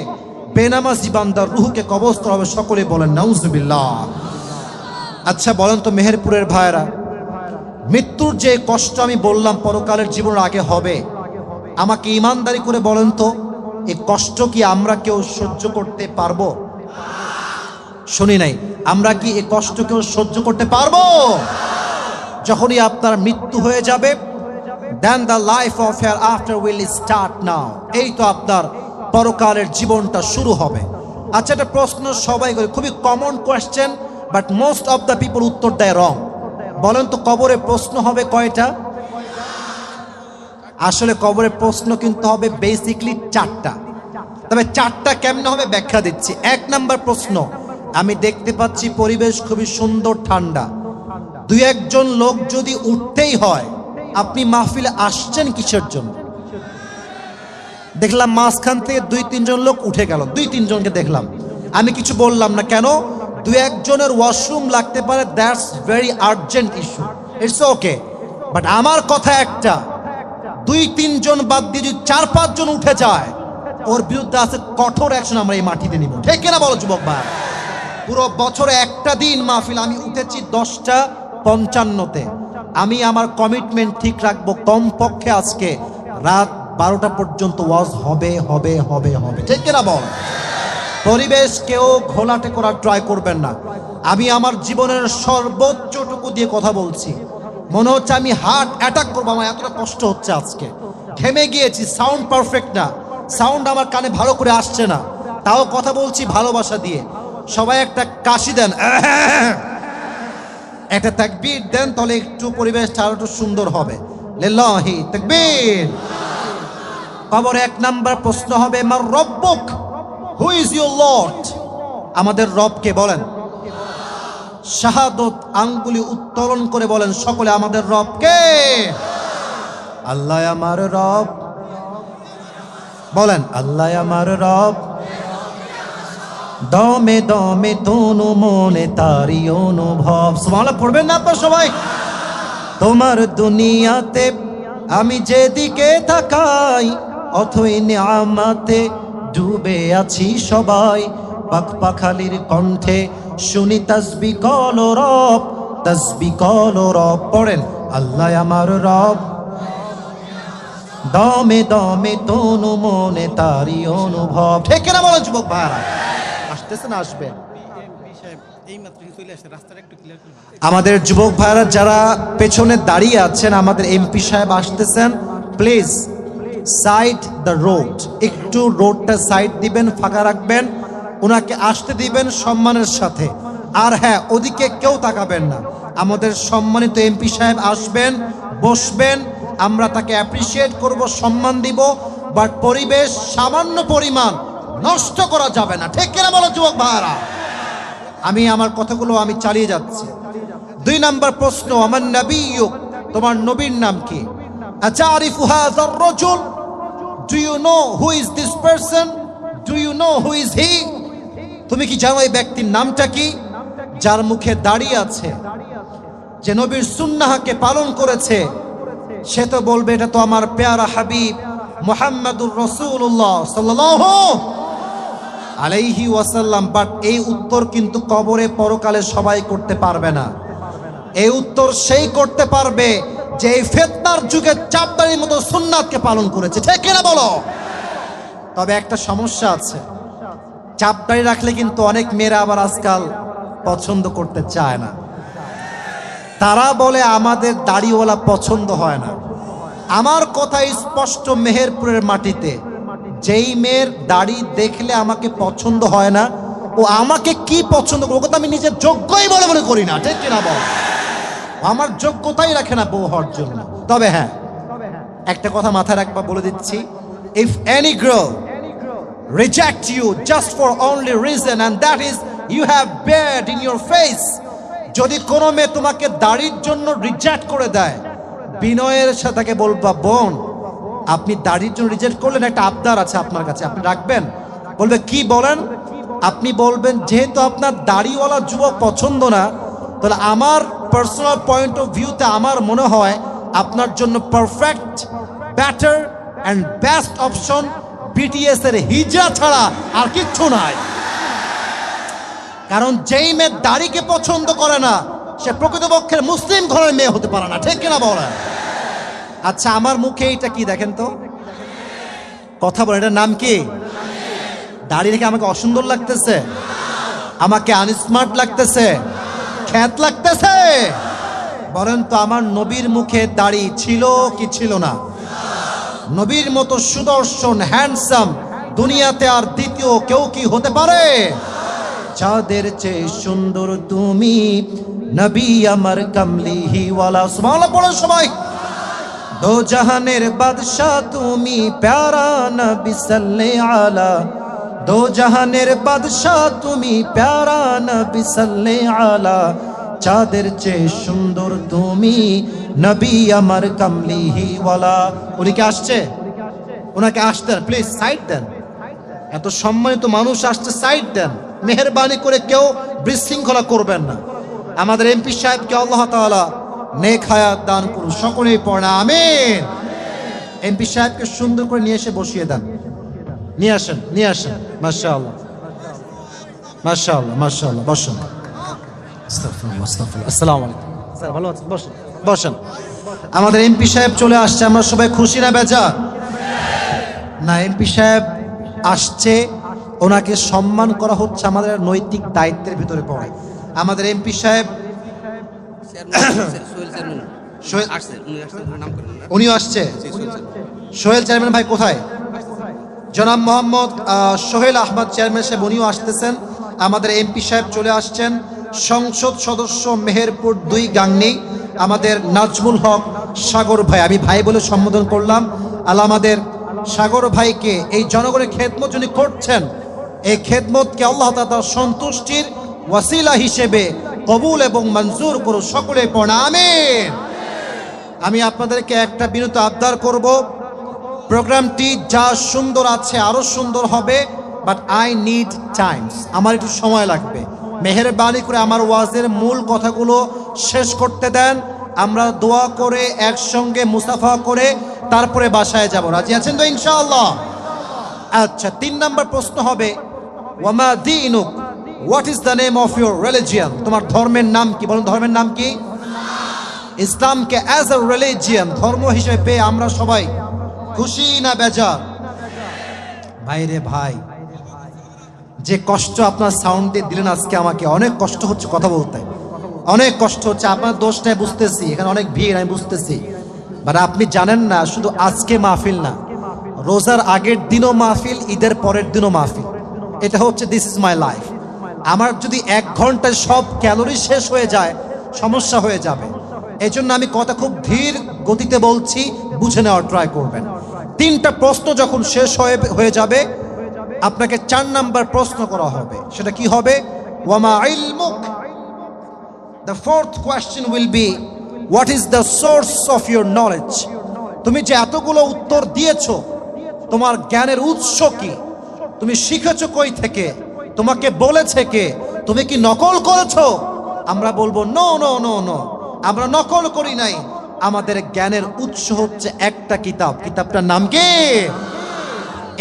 বেনামাজি বান্দার রূহকে কবজ করা হবে। সকলে বলেন নাউজুবিল্লাহ। আচ্ছা বলেন তো মেহেরপুরের ভাইরা, মৃত্যুর যে কষ্ট আমি বললাম পরকালের জীবনের আগে হবে, আমাকে ইমানদারি করে বলেন তো এই কষ্ট কি আমরা কেউ সহ্য করতে পারবো? শুনি নাই, আমরা কি এই কষ্ট কেউ সহ্য করতে পারবো? যখনই আপনার মৃত্যু হয়ে যাবে, then the life of hereafter will start now, এই তো আপনার পরকালের জীবনটা শুরু হবে। আচ্ছা একটা প্রশ্ন সবাই করে, খুবই common question, but most of the people উত্তর দেয় রং। বলেন তো কবরে প্রশ্ন হবে কয়টা? আসলে কবরে প্রশ্ন কিন্তু হবে বেসিকলি 4টা। তবে 4টা কেমনে হবে ব্যাখ্যা দিচ্ছি। 1 নাম্বার প্রশ্ন, আমি দেখতে পাচ্ছি পরিবেশ খুবই সুন্দর ঠান্ডা, 2-1 জন লোক যদি উঠতেই হয়, আপনি মাহফিলে আসছেন কিসের জন্য? দেখলাম মাঝখান থেকে 2-3 জন লোক উঠে গেল, 2-3 জনকে দেখলাম, আমি কিছু বললাম না। কেন? 2-1 জনের ওয়াশরুম লাগতে পারে, that's very urgent issue, it's okay. But আমার কথা একটা, 2-3 জন বাদ দিয়ে যদি 4-5 জন উঠে যায়, ওর বিরুদ্ধে আছে কঠোর অ্যাকশন আমরা এই মাটিতে নিব। ঠিক কিনা বলো যুবক ভাই? পুরো বছরে একটা দিন মাহফিল আমি উঠেছি 10টা 55-তে। আমি আমার কমিটমেন্ট ঠিক রাখবো, কমপক্ষে আজকে রাত 12টা পর্যন্ত ওয়াজ হবে হবে হবে হবে। ঠিক কিনা বল? পরিবেশ কেউ ঘোলাটে করার ট্রাই করবেন না। আমি আমার জীবনের সর্বোচ্চটুকু দিয়ে কথা বলছি, মনে হচ্ছে আমি হার্ট অ্যাটাক করবো, আমার এতটা কষ্ট হচ্ছে আজকে, ঘেমে গিয়েছি, সাউন্ড পারফেক্ট না, সাউন্ড আমার কানে ভালো করে আসছে না, তাও কথা বলছি ভালোবাসা দিয়ে। সবাই একটা কাশি দেন, একটা তাকবীর দেন, তাহলে একটু পরিবেশটা আরো একটু সুন্দর হবে। লিল্লাহি তাকবীর। কবর 1 নাম্বার প্রশ্ন হবে মার রব্বুক, হু ইজ ইউর লর্ড? আমাদের রবকে বলেন। শাহাদত আঙ্গুলি উত্তোলন করে বলেন সকলে, আমাদের রবকে। আল্লাহ আমার রব, বলেন আল্লাহ আমার রব, দমে দমে তনু মনে তারি অনুভব। সুবহানাল্লাহ পড়বেন না আপনারা সবাই? তোমার দুনিয়াতে আমি যেদিকে তাকাই, অথই নিয়ামতে ডুবে আছি সবাই। পাখপাখালির কণ্ঠে শুনি তাসবিহ কল রব, তাসবিহ কল রব। পড়েন আল্লাহ আমার রব, দমে দমে তনু মনে তারি অনুভব। ঠিক কিনা বলেন যুবক ভাইরা? আসতেছে না আসবে? আমাদের যুবক ভাইরা যারা পেছনে দাঁড়িয়ে আছেন, আমাদের এমপি সাহেব আসতেছেন, প্লিজ সাইড দ্য রোড, একটু রোডটা সাইড দিবেন, ফাঁকা রাখবেন, ওনাকে আসতে দিবেন সম্মানের সাথে। আর হ্যাঁ, ওদিকে কেউ তাকাবেন না। আমাদের সম্মানিত এমপি সাহেব আসবেন, বসবেন, আমরা তাকে অ্যাপ্রিসিয়েট করব, সম্মান দিব, বাট পরিবেশ সামান্য পরিমাণ নষ্ট করা যাবে না। ঠিক কিনা বলো যুবক ভাইরা? আমি আমার কথাগুলো আমি চালিয়ে যাচ্ছি। 2 নাম্বার প্রশ্ন, আমার নবিয়্যুক, তোমার নবীর নাম কি? আতারিফু হাযার রাজুল, do you know who is this person, do you know who is he? তুমি কি জানো এই ব্যক্তির নামটা কি? যার মুখে দাড়ি আছে, যে নবীর সুন্নাহকে পালন করেছে, সে তো বলবে এটা তো আমার প্যারা হাবিব মুহাম্মাদুর রাসূলুল্লাহ সাল্লাল্লাহু আলাইহি ওয়াসাল্লাম। বাট এই উত্তর কিন্তু কবরে পরকালে সবাই করতে পারবে না। এই উত্তর সেই করতে পারবে যে এই ফিতনার যুগে চাপদারির মতো সুন্নাতকে পালন করেছে। ঠিক কিনা বলো? তবে একটা সমস্যা আছে, চাপদারি রাখলে কিন্তু অনেক মেয়েরা আবার আজকাল পছন্দ করতে চায় না। তারা বলে আমাদের দাড়িওয়ালা পছন্দ হয় না। আমার কথা স্পষ্ট, মেহেরপুরের মাটিতে যেই মেয়ের দাড়ি দেখলে আমাকে পছন্দ হয় না, ও আমাকে কি পছন্দ করবো? আমি নিজের যোগ্যই বলে মনে করি না। ঠিক কিনা বল? আমার যোগ্যতাই রাখে না বউ হওয়ার জন্য। তবে হ্যাঁ, একটা কথা মাথায় রাখবা, বলে দিচ্ছি, if any girl reject you just for only reason, and that is you have beard in your face. যদি কোনো মেয়ে তোমাকে দাড়ির জন্য রিজেক্ট করে দেয়, বিনয়ের সাথে বলবা, বোন আপনি দাড়ির জন্য রিজেক্ট করলেন, একটা আবদার আছে আপনার কাছে, আপনি রাখবেন? বলবে কি বলেন? আপনি বলবেন যেহেতু আপনার দাড়িওয়ালা যুবক পছন্দ না, তাহলে আমার পার্সোনাল পয়েন্ট অফ ভিউতে আমার মনে হয় আপনার জন্য perfect, better and best option BTS এর হিজড়া ছাড়া আর কিচ্ছু নাই। কারণ যেই মেয়ে দাড়িকে পছন্দ করে না, সে প্রকৃতপক্ষের মুসলিম ঘরের মেয়ে হতে পারে না, ঠিক কিনা বলেন? আচ্ছা, আমার মুখে এইটা কি দেখেন তো, কথা বলেন, এটার নাম কি? দাড়ি রেখে আমাকে অসুন্দর লাগতেছে? আমাকে আনস্মার্ট লাগতেছে? খ্যাত লাগতেছে? বলেন তো, আমার নবীর মুখে দাড়ি ছিল কি ছিল না? নবীর মতো সুদর্শন, হ্যান্ডসাম দুনিয়াতে আর দ্বিতীয় কেউ কি হতে পারে? চাঁদের চেয়ে সুন্দর তুমি, নবী আমার কামলিহি ওয়ালা। সুবহানাল্লাহ পড়ো সবাই। দো জাহানের বাদশা তুমি, প্যারা নবী সাল্লাল্লাহু আলা। দো জাহানের বাদশা তুমি, প্যারা নবী সাল্লাল্লাহু আলা। চাঁদের চেয়ে সুন্দর তুমি, নবী আমার কামলিহি ওয়ালা। উনি কি আসছে? ওনাকে আসতে প্লিজ সাইড দেন। এত সম্মানিত মানুষ আসছে, সাইড দেন মেহেরবানি করে। কেউ বিশৃঙ্খলা করবেন না। আমাদের এমপি সাহেবকে আল্লাহ তাআলা নেক হায়াত দান করুন, সকলেই পড়ে আমিন। এমপি সাহেবকে সুন্দর করে নিয়ে এসে বসিয়ে দেন, নিয়ে আসেন, নিয়ে আসেন। মাশাআল্লাহ, মাশাআল্লাহ, মাশাআল্লাহ। বসুন। আসসালামু আলাইকুম স্যার, ভালো আছেন? বসেন, বসেন। আমাদের এমপি সাহেব চলে আসছে, আমরা সবাই খুশি না বেজার? না, এমপি সাহেব আসছে, ওনাকে সম্মান করা হচ্ছে আমাদের নৈতিক দায়িত্বের ভিতরে পড়ে। আমাদের এমপি সাহেব উনিও আসছে। সোহেল চেয়ারম্যান ভাই কোথায়? জনাব মোহাম্মদ সোহেল আহমদ চেয়ারম্যান সাহেব উনিও আসতেছেন। আমাদের এমপি সাহেব চলে আসছেন। সংসদ সদস্য মেহেরপুর 2 গাংনী আমাদের নাজমুল হক সাগর ভাই, আমি ভাই বলে সম্বোধন করলাম। আল্লাহ আমাদের সাগর ভাইকে এই জনগণের খেদমত যিনি করছেন, এই খেদমতকে আল্লাহ তাআলার সন্তুষ্টির ওয়াসিলা হিসেবে কবুল এবং মঞ্জুর করুন, সকলে পড়া আমিন। আমি আপনাদেরকে একটা বিনীত আবদার করব, প্রোগ্রামটি যা সুন্দর আছে আরো সুন্দর হবে, বাট আই নিড টাইমস, আমার একটু সময় লাগবে। মেহেরবানি করে আমার ওয়াজের মূল কথাগুলো শেষ করতে দেন। আমরা দোয়া করে একসঙ্গে মুসাফা করে তারপরে বাসায় যাব। রাজি আছেন তো ইনশাআল্লাহ? আচ্ছা, 3 নম্বর প্রশ্ন হবে, ওয়ামা দীনুক, what is the name of your religion? তোমার ধর্মের নাম কি? বলুন, ধর্মের নাম কি? ইসলামকে অ্যাজ এ রিলিজিয়ন, ধর্ম হিসেবে পেয়ে আমরা সবাই খুশি না বেজার? ভাইরে ভাই, যে কষ্ট আপনার সাউন্ড দিয়ে দিলেন আজকে, আমাকে অনেক কষ্ট হচ্ছে কথা বলতে, অনেক কষ্ট হচ্ছে। আপনার দোষটাই বুঝতেছি, এখানে অনেক ভিড়, আমি বুঝতেছি। বাট আপনি জানেন না, শুধু আজকে মাহফিল না, রোজার আগের দিনও মাহফিল, ঈদের পরের দিনও মাহফিল। এটা হচ্ছে দিস ইজ মাই লাইফ। আমার যদি 1 ঘন্টায় সব ক্যালোরি শেষ হয়ে যায়, সমস্যা হয়ে যাবে। এই জন্য আমি কথা খুব ধীর গতিতে বলছি, বুঝে নেওয়ার ট্রাই করবেন। 3টা প্রশ্ন যখন শেষ হয়ে যাবে, আপনাকে 4 নাম্বার প্রশ্ন করা হবে। সেটা কি হবে? ওয়ামা ইলমুক। The 4th question will be, what is the source of your knowledge? তুমি যে এতগুলো উত্তর দিয়েছো, তোমার জ্ঞানের উৎস কি? তুমি শিখেছো কই থেকে? তোমাকে বলেছে কে? তুমি কি নকল করেছো? আমরা বলবো নো নো নো নো, আমরা নকল করি নাই। আমাদের জ্ঞানের উৎস হচ্ছে একটা কিতাব। কিতাবটার নাম কি?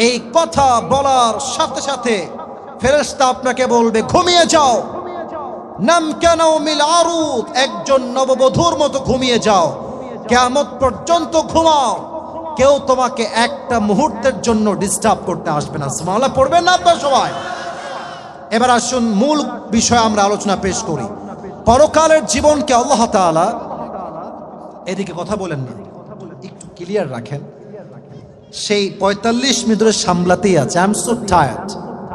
এই কথা বলার সাথে সাথে ফেরেশতা আপনাকে বলবে, ঘুমিয়ে যাও। নাম কেন মিল আরুদ, একজন নববধূর মতো ঘুমিয়ে যাও, কিয়ামত পর্যন্ত ঘুমাও। কেউ তোমাকে একটা মুহূর্তের জন্য ডিস্টার্ব করতে আসবে না। সুবহানাল্লাহ পড়বেন না আপনারা সবাই? এবার আসুন মূল বিষয়ে আমরা আলোচনা পেশ করি। পরকালের জীবনকে আল্লাহ তাআলা, এদিকে কথা বলেন না, একটু ক্লিয়ার রাখেন। সেই 45 মিনিট ধরে সামলাতেই আছে। আই এম সো টায়ার্ড,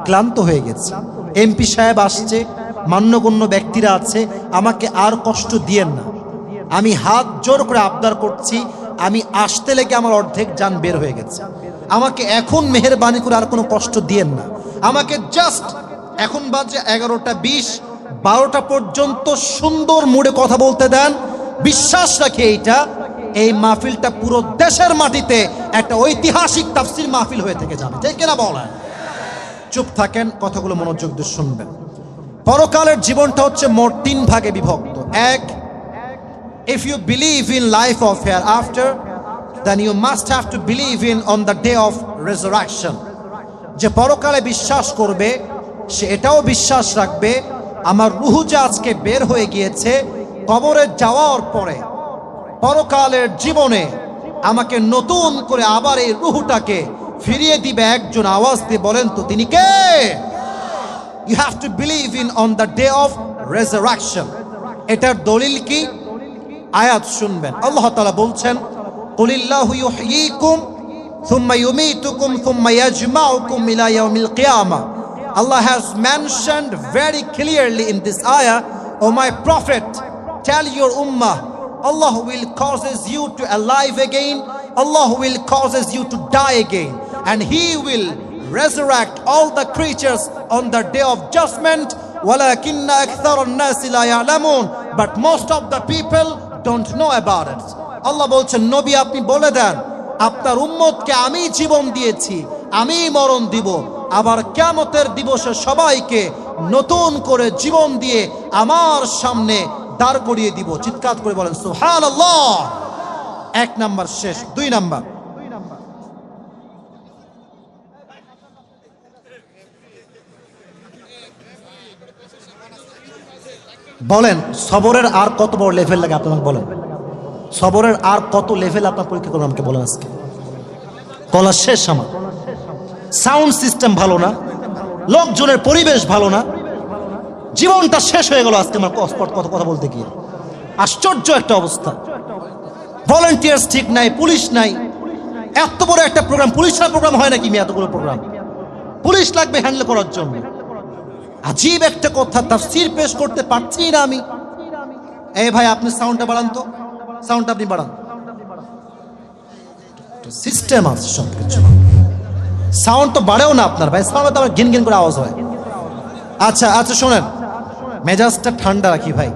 ক্লান্ত হয়ে গেছে। এমপি সাহেব আসছে, মান্যগণ্য ব্যক্তিরা আছে, আমাকে আর কষ্ট দিয়েন না। আমি হাত জোর করে আবদার করছি, আমি আসতে লেগে আমার অর্ধেক যান বের হয়ে গেছে। আমাকে এখন মেহেরবানি করে আর কোনো কষ্ট দিয়েন না। আমাকে জাস্ট এখন বাজে 11:20, 12টা পর্যন্ত সুন্দর মুডে কথা বলতে দেন। বিশ্বাস রাখি এই মাহফিলটা পুরো দেশের মাটিতে একটা ঐতিহাসিক তাফসীর মাহফিল হয়ে থেকে যাবে, ঠিক কিনা বলেন? চুপ থাকেন, কথাগুলো মনোযোগ দিয়ে শুনবেন। পরকালের জীবনটা হচ্ছে মোট 3 ভাগে বিভক্ত। এক, if you believe in life of hereafter, then you must have to believe in on the day of resurrection. যে পরকালে বিশ্বাস করবে সে এটাও বিশ্বাস রাখবে আমার রূহ যে আজকে বের হয়ে গিয়েছে কবরে যাওয়ার পরে পরকালের জীবনে আমাকে নতুন করে আবার এই রূহটাকে ফিরিয়ে দিবে একজন। আওয়াজ দিয়ে বলেন তো তিনি কে? You have to believe in on the day of resurrection. এটার দলিল কি? আয়াত শুনবেন। আল্লাহ তাআলা বলছেন, কুলিল্লাহু ইউহয়িকুম থুম্মা ইউমীতুকুম থুম্মা ইয়াজমাউকুম ইলা ইয়াউমিল কিয়ামা। Allah has mentioned very clearly in this ayah, O my prophet, tell your ummah, Allah will causes you to alive again, Allah will causes you to die again, and He will resurrect all the creatures on the day of judgment. وَلَكِنَّ أَكْثَرَ النَّاسِ لَا يَعْلَمُونَ, but most of the people don't know about it. Allah বলছেন, নবী আপনি বলে দেন আপনার উম্মতকে আমি জীবন দিয়েছি, আমি মরণ দিব, আবার কিয়ামতের দিবসে সবাইকে নতুন করে জীবন দিয়ে আমার সামনে দাঁড় করিয়ে দিব। চিৎকার করে বলেন সুবহানাল্লাহ। 1 নাম্বার শেষ। 2 নাম্বার, বলেন সবরের আর কত বড় লেভেল লাগে আপনাকে বলেন? সবরের আর কত লেভেল আপনার পরীক্ষা করুন আমাকে বলেন। আজকে কলা শেষ, আমার সাউন্ড সিস্টেম ভালো না, লোকজনের পরিবেশ ভালো না, জীবনটা শেষ হয়ে গেল আজকে আমার কথা বলতে গিয়ে। আশ্চর্য একটা অবস্থা। ভলান্টিয়ার্স ঠিক নাই, পুলিশ নাই। এত বড় একটা প্রোগ্রাম, পুলিশের প্রোগ্রাম হয় নাকি? এতগুলো প্রোগ্রাম পুলিশ লাগবে হ্যান্ডেল করার জন্য। আজীব একটা কথা, তাফসীর পেশ করতে পারছি না আমি। এই ভাই আপনি সাউন্ডটা বাড়ান তো, সাউন্ডটা আপনি বাড়ান। সিস্টেম আছে সবকিছু। সাউন্ড তো বাড়েও না আপনার ভাই, সাউন্ড তো আমার ঘিন ঘিন করে আওয়াজ হয়। আচ্ছা আচ্ছা শোনেন, মেজাজটা ঠান্ডা রাখি ভাই,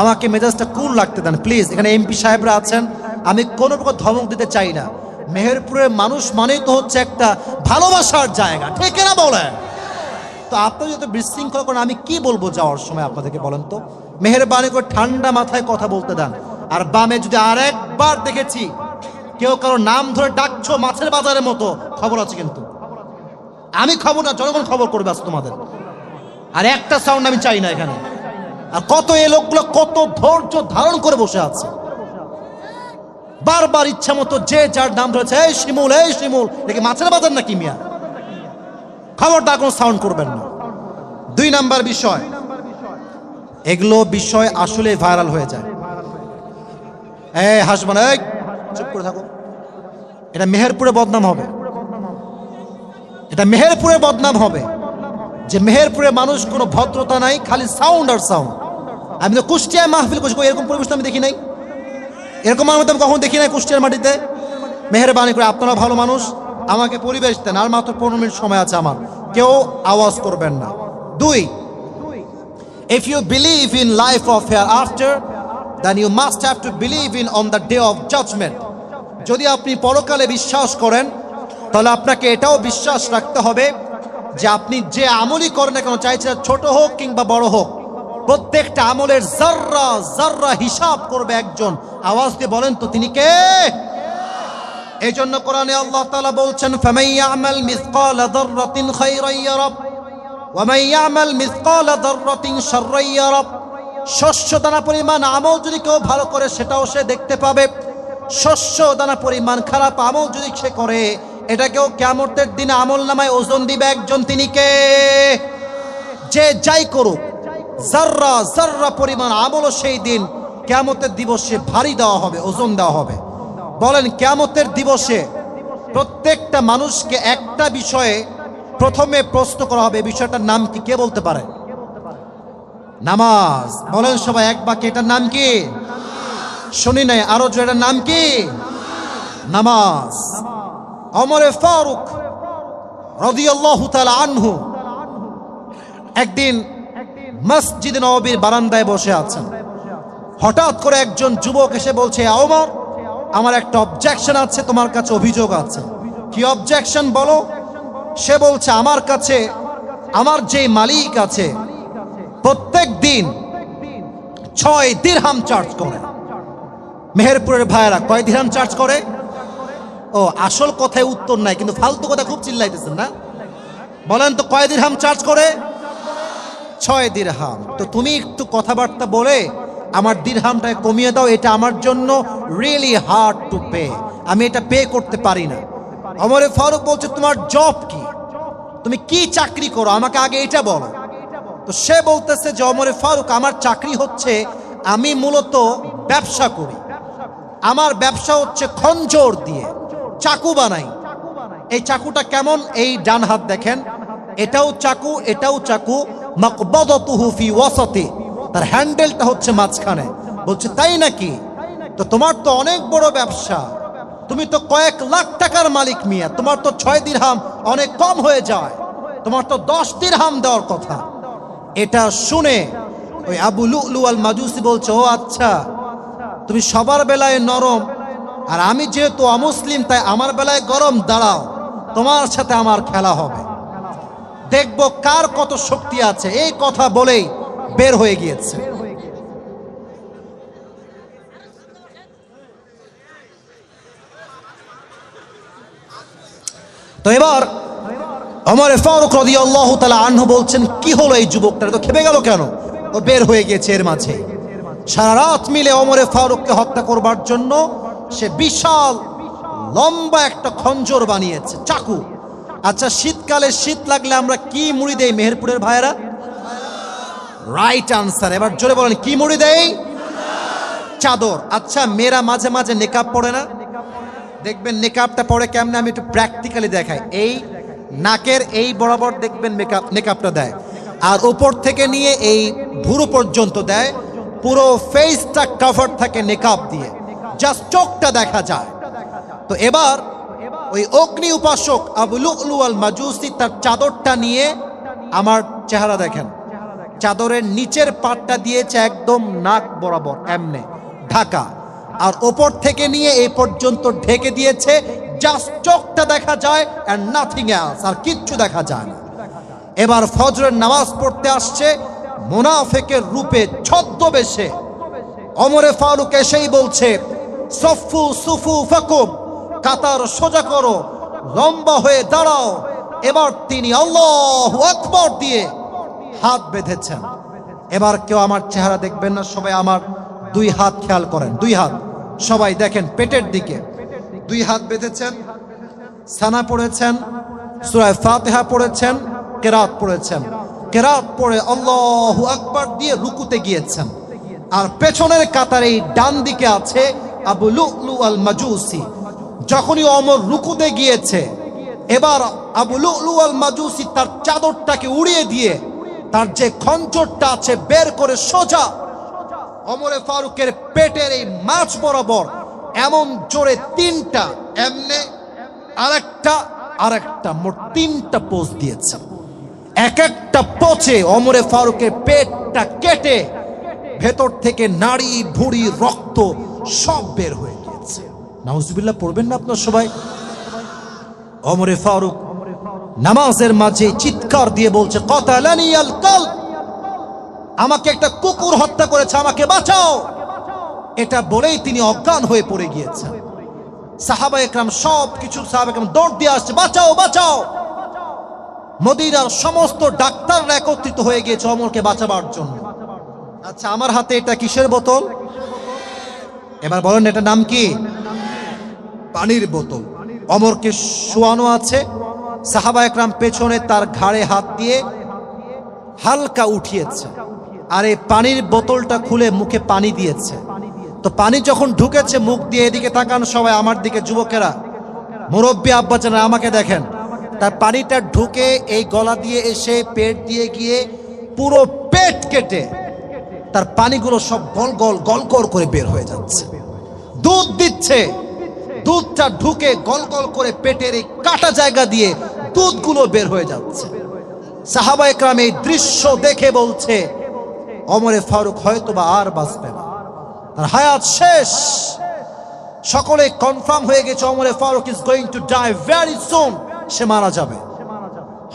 আমাকে মেজাজটা কুল রাখতে দেন প্লিজ। এখানে এমপি সাহেবরা আছেন, আমি কোনো প্রকার ধমক দিতে চাই না। মেহেরপুরের মানুষ মানেই তো হচ্ছে একটা ভালোবাসার জায়গা, ঠিক না বলেন? তো আপনি যদি বিশৃঙ্খলা করেন আমি কি বলবো যাওয়ার সময় আপনাদেরকে বলেন তো? মেহেরবানি করে ঠান্ডা মাথায় কথা বলতে দেন। আর বামে যদি আরেকবার দেখেছি কেউ কারো নাম ধরে ডাকছো মাছের বাজারের মতো, খবর আছে কিন্তু। আমি খবর না, জনগণ খবর করবে আজ তোমাদের। আর একটা সাউন্ড আমি চাই না এখানে। আর কত এই লোকগুলো কত ধৈর্য ধারণ করে বসে আছে, বারবার ইচ্ছা মতো যে যার নাম ধরেছে, এই শিমুল, এই শিমুল, দেখি মাছের বাজার নাকি মিয়া? খবরটা কোনো সাউন্ড করবেন না। 2 নাম্বার বিষয়, এগুলো বিষয় আসলে ভাইরাল হয়ে যায়। এই হাসবেন, এই চুপ করে থাকো। এটা মেহেরপুরে বদনাম হবে, এটা মেহেরপুরে বদনাম হবে যে মেহেরপুরে মানুষ কোনো ভদ্রতা নাই, খালি সাউন্ড আর সাউন্ড। আমি তো কুষ্টিয়ায় মাহফিল করছি, এরকম পরিবেশ আমি দেখি নাই, এরকম আমি কখনো দেখি নাই কুষ্টিয়ার মাটিতে। মেহেরবানি করে আপনারা ভালো মানুষ, আমাকে পরিবেশ দেন। আর মাত্র 15 মিনিট সময় আছে আমার, কেউ আওয়াজ করবেন না। 2, if you believe in life of hereafter, then you must have to believe in on the day of judgment. যদি আপনি পরকালে বিশ্বাস করেন তাহলে আপনাকে এটাও বিশ্বাস রাখতে হবে যে আপনি যে আমলই করেন না কেন, চাইছে ছোট হোক কিংবা বড় হোক, প্রত্যেকটা আমলের জাররা জাররা হিসাব করবে একজন। আওয়াজ দিয়ে বলেন তো তিনি কে? এই জন্য কোরআনে আল্লাহ তাআলা বলছেন, ফামান ইয়ামাল মিসকালা যাররাতিন খায়রান ইয়ারা ওয়া মান ইয়ামাল মিসকালা যাররাতিন শাররান ইয়ারা। শস্য দানা পরিমাণ আমল যদি কেউ ভালো করে সেটাও সে দেখতে পাবে, শস্য দানা পরিমাণ খারাপ আমল যদি সে করে এটাকেও কিয়ামতের দিনে আমল নামায় ওজন দিবে একজন। তিনি কে? যে যাই করুক, জাররা জাররা পরিমাণ আমলও সেই দিন কিয়ামতের দিবসে ভারী দেওয়া হবে, ওজন দেওয়া হবে। বলেন কিয়ামতের দিবসে প্রত্যেকটা মানুষকে একটা বিষয়ে প্রথমে প্রশ্ন করা হবে, বিষয়টার নাম কি? কে বলতে পারে? নামাজ। বলেন সবাই এক বাক্যে, এটার নাম কি? শুনি নাই, আরো জোরে, এটার নাম কি? নামাজ। ওমর ফারুক রাদিয়াল্লাহু তাআলা আনহু একদিন মসজিদ নববীর বারান্দায় বসে আছেন। হঠাৎ করে একজন যুবক এসে বলছে, ওমর, আমার একটা অবজেকশন আছে, তোমার কাছে অভিযোগ আছে। কি অবজেকশন বলো? সে বলছে, আমার কাছে আমার যে মালিক আছে প্রত্যেক দিন 6 দিরহাম চার্জ করে। মেহেরপুরের ভাইয়েরা কয় দিরহাম চার্জ করে? ও, আসল কথায় উত্তর নাই, কিন্তু ফালতু কথা খুব চিল্লাইতেছেন না। বলেন তো কয় দিরহাম চার্জ করে? 6 দিরহাম। তো তুমি একটু কথাবার্তা বলে আমার দিরহামটা কমিয়ে দাও, এটা আমার জন্য রিয়েলি হার্ড টু পে, আমি এটা পে করতে পারি না। ওমর ফারুক বলছে, তোমার জব কি? তুমি কি চাকরি করো? আমাকে আগে এটা বলো। তো সে বলতেছে যে, ওমর ফারুক, আমার চাকরি হচ্ছে, আমি মূলত ব্যবসা করি। আমার ব্যবসা হচ্ছে খঞ্জর দিয়ে চাকু বানাই। এই চাকুটা কেমন? এই ডান হাত দেখেন, এটাও চাকু, এটাও চাকু। মাকবাদাতুহু ফি ওয়াসাতি, তার হ্যান্ডেলটা হচ্ছে মাঝখানে। বলছে, তাই নাকি? তো তোমার তো অনেক বড় ব্যবসা, তুমি তো কয়েক লাখ টাকার মালিক মিয়া, তোমার তো 6 দিরহাম অনেক কম হয়ে যায়, তোমার তো 10 দিরহাম দেওয়ার কথা। এটা শুনে ওই আবু লুলু আল মাজুসি বলছে, ও আচ্ছা, তুমি সবার বেলায় নরম, আর আমি যেহেতু অমুসলিম তাই আমার বেলায় গরম। দাঁড়াও, তোমার সাথে আমার খেলা হবে, দেখবো কার কত শক্তি আছে। এই কথা বলেই বের হয়ে গিয়েছে। তো এবার ওমর ফারুক রাদিয়াল্লাহু তাআলা আনহু বলছেন, কি হলো এই যুবকটা, তো খেপে গেল কেন? ও বের হয়ে গিয়েছে। এর মাঝে সারা রাত মিলে ওমর ফারুককে হত্যা করবার জন্য সে বিশাল লম্বা একটা খঞ্জর বানিয়েছে, চাকু। আচ্ছা, শীতকালে শীত লাগলে আমরা কি মুড়ি দেই মেহেরপুরের ভাইয়েরা? Right answer. এবার জোরে বলেন, কি মুড়ি দেই? চাদর। আচ্ছা, মেয়েরা মাঝে মাঝে নেকাব পড়ে না? দেখবেন নেকাবটা পড়ে কেমনে, আমি একটু প্র্যাকটিক্যালি দেখাই। এই নাকের এই বরাবর দেখবেন নেকাবটা দেয়, আর উপর থেকে নিয়ে এই ভুরু পর্যন্ত দেয়। পুরো ফেসটা কভার থাকে নেকাব দিয়ে, জাস্ট চোখটা দেখা যায়। তো এবার ওই অগ্নি উপাসক আবু লুলু আল মাজুসি তার চাদরটা নিয়ে, আমার চেহারা দেখেন, চাদরের নিচের পাটটা দিয়েছে একদম নাক বরাবর এমনে ঢাকা, আর ওপর থেকে নিয়ে এই পর্যন্ত ঢেকে দিয়েছে, জাস্ট চোখটা দেখা যায় এন্ড নাথিং এলস, আর কিচ্ছু দেখা যায় না। এবার ফজরের নামাজ পড়তে আসছে মুনাফিকের রূপে ছদ্মবেশে। ওমর ফারুক এসেই বলছে, সফু সুফু ফাকুম, কাতার সোজা করো, লম্বা হয়ে দাঁড়াও। এবার তিনি আল্লাহু আকবার দিয়ে হাত বেঁধেছেন। এবার কেউ আমার চেহারা দেখবেন না, সবাই আমার 2 হাত খেয়াল করেন, 2 হাত সবাই দেখেন পেটের দিকে, 2 হাত বেঁধেছেন, সানা পড়েছেন, সূরা ফাতিহা পড়েছেন, কেরাত পড়েছেন। কেরাত পড়ে আল্লাহু আকবার দিয়ে রুকুতে গিয়েছেন। আর পেছনের কাতারে ডান দিকে আছে আবু লুলু আল মাজুসি। যখনই ওমর রুকুতে গিয়েছে, এবার আবু লুলু আল মাজুসি তার চাদরটাকে উড়িয়ে দিয়ে তার যে খঞ্জরটা আছে বের করে সোজা ওমর ফারুকের পেটের এই মাঝ বরাবর এমন জোরে 3টা, এমনে আরেকটা, মোট 3টা পোজ দিয়েছে। এক একটা পোচে ওমর ফারুকের পেটটা কেটে ভেতর থেকে নাড়ি ভুঁড়ি রক্ত সব বের হয়ে গিয়েছে। নাউজুবিল্লাহ পড়বেন না আপনার সবাই? ওমর ফারুক নামাজের মাঝে চিৎকার দিয়ে বলছে, কাতালানি আল কালব, আমাকে একটা কুকুর হত্যা করেছে, আমাকে বাঁচাও। এটা বলেই তিনি অজ্ঞান হয়ে পড়ে গিয়েছেন। সাহাবা একরাম সবকিছু সাহাবা একরাম দৌড় দিয়ে আসছে, বাঁচাও বাঁচাও। মদিনার সমস্ত ডাক্তাররা একত্রিত হয়ে গিয়েছে ওমরকে বাঁচাবার জন্য। আচ্ছা, আমার হাতে এটা কিসের বোতল? এবার বলেন, এটা নাম কি? পানির বোতল। ওমরকে শোয়ানো আছে, সাহাবা একরাম পেছনে তার ঘাড়ে হাত দিয়ে হালকা উঠিয়েছে, আর এই পানির বোতলটা খুলে মুখে পানি দিয়েছে। তো পানি যখন ঢুকেছে মুখ দিয়ে, এদিকে তাকান সবাই আমার দিকে, যুবকেরা, মুরব্বী আব্বাজানা আমাকে দেখেন, তার পানিটা ঢুকে এই গলা দিয়ে এসে পেট দিয়ে গিয়ে পুরো পেট কেটে তার পানিগুলো সব গল গল করে বের হয়ে যাচ্ছে। দুধ দিচ্ছে, দুধটা ঢুকে গলগল করে পেটের এই কাটা জায়গা দিয়ে দুধগুলো বের হয়ে যাচ্ছে। সাহাবায়ে কেরাম এই দৃশ্য দেখে বলছে ওমরে ফারুক হয়তোবা আর বাঁচবে না, তার হায়াত শেষ। সকলে কনফার্ম হয়ে গেছে ওমরে ফারুক is going to die very soon, সে মারা যাবে।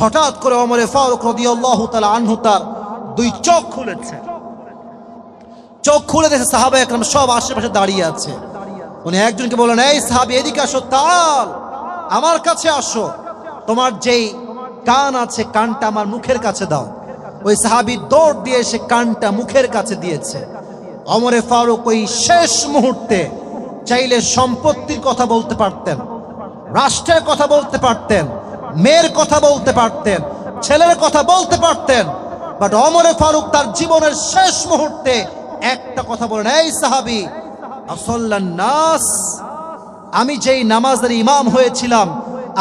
হঠাৎ করে ওমরে ফারুক রাদিয়াল্লাহু তাআলা আনহু তার দুই চোখ খুলেছে। চোখ খুলে দেখে সাহাবায়ে কেরাম সব আশেপাশে দাঁড়িয়ে আছে। উনি একজনকে বললেন, এই সাহাবী এদিকে আসো, তাল আমার কাছে আসো, তোমার যেই কান আছে কানটা আমার মুখের কাছে দাও। ওই সাহাবী দৌড় দিয়ে এসে কানটা মুখের কাছে দিয়েছে। ওমরে ফারুক ওই শেষ মুহূর্তে চাইলে সম্পত্তির কথা বলতে পারতেন, রাষ্ট্রের কথা বলতে পারতেন, মেয়ের কথা বলতে পারতেন, ছেলের কথা বলতে পারতেন, বাট ওমরে ফারুক তার জীবনের শেষ মুহূর্তে একটা কথা বলেন, এই সাহাবী আসল্লান নাস, আমি যেই নামাজের ইমাম হয়েছিলাম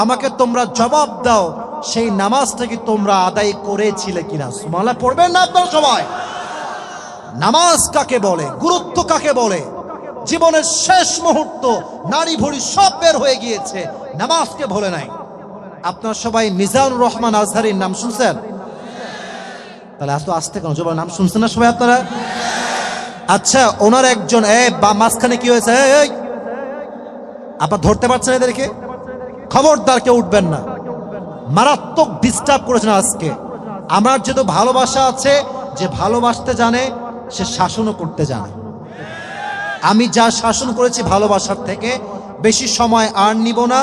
আমাকে তোমরা জবাব দাও, সেই নামাজটা কি তোমরা আদায় করেছিলে কিনা? সুবহানাল্লাহ পড়বেন না আপনারা সবাই? নামাজ কাকে বলে, গুরুত্ব কাকে বলে? জীবনের শেষ মুহূর্ত, নারী ভুঁড়ি সব বের হয়ে গিয়েছে, নামাজকে ভুলে নাই। আপনারা সবাই মিজানুর রহমান আজহারীর নাম শুনছেন? তাহলে এত আসতে কেন, জবাব নাম শুনছেন না সবাই আপনারা? আচ্ছা, ওনার একজন মাঝখানে কি হয়েছে, আপনার ধরতে পারছেন এদেরকে? খবরদার কেউ উঠবেন না, মারাত্মক ডিস্টার্ব করেছেন আজকে। আমার যেহেতু ভালোবাসা আছে, যে ভালোবাসতে জানে সে শাসনও করতে জানে। আমি যা শাসন করেছি ভালোবাসার থেকে, বেশি সময় আর নিব না।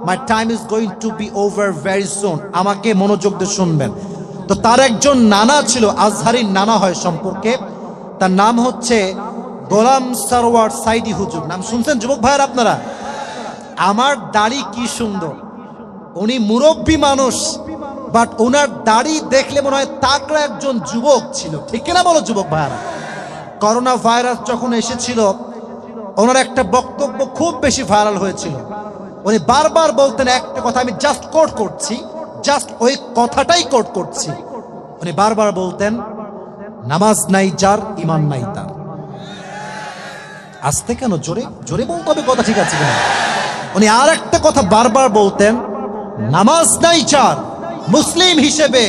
My time is going to be over very soon. আমাকে মনোযোগ দিয়ে শুনবেন। তো তার একজন নানা ছিল, আজহারীর নানা হয় সম্পর্কে, তার নাম হচ্ছে গোলাম সরওয়ার সাইদি হুজুর। নাম শুনছেন যুবক ভাইয়ের আপনারা? আমার দাড়ি কি সুন্দর! উনি মুরব্বী মানুষ, বাট ওনার দাড়ি দেখলে মনে হয় তাকড়া একজন যুবক ছিল, ঠিক কিনা বলো যুবক ভাইয়ারা? করোনা ভাইরাস যখন এসেছিল, ওনার একটা বক্তব্য খুব বেশি ভাইরাল হয়েছিল। উনি বারবার বলতেন একটা কথা, আমি জাস্ট কোট করছি, জাস্ট ওই কথাটাই কোট করছি। উনি বারবার বলতেন, নামাজ নাই যার ঈমান নাই তার। আসতে কেন, জোরে জোরে বলতে হবে কথা, ঠিক আছে কিনা? উনি আর একটা কথা বারবার বলতেন, নামাজ নাই যার, মুসলিম হিসেবে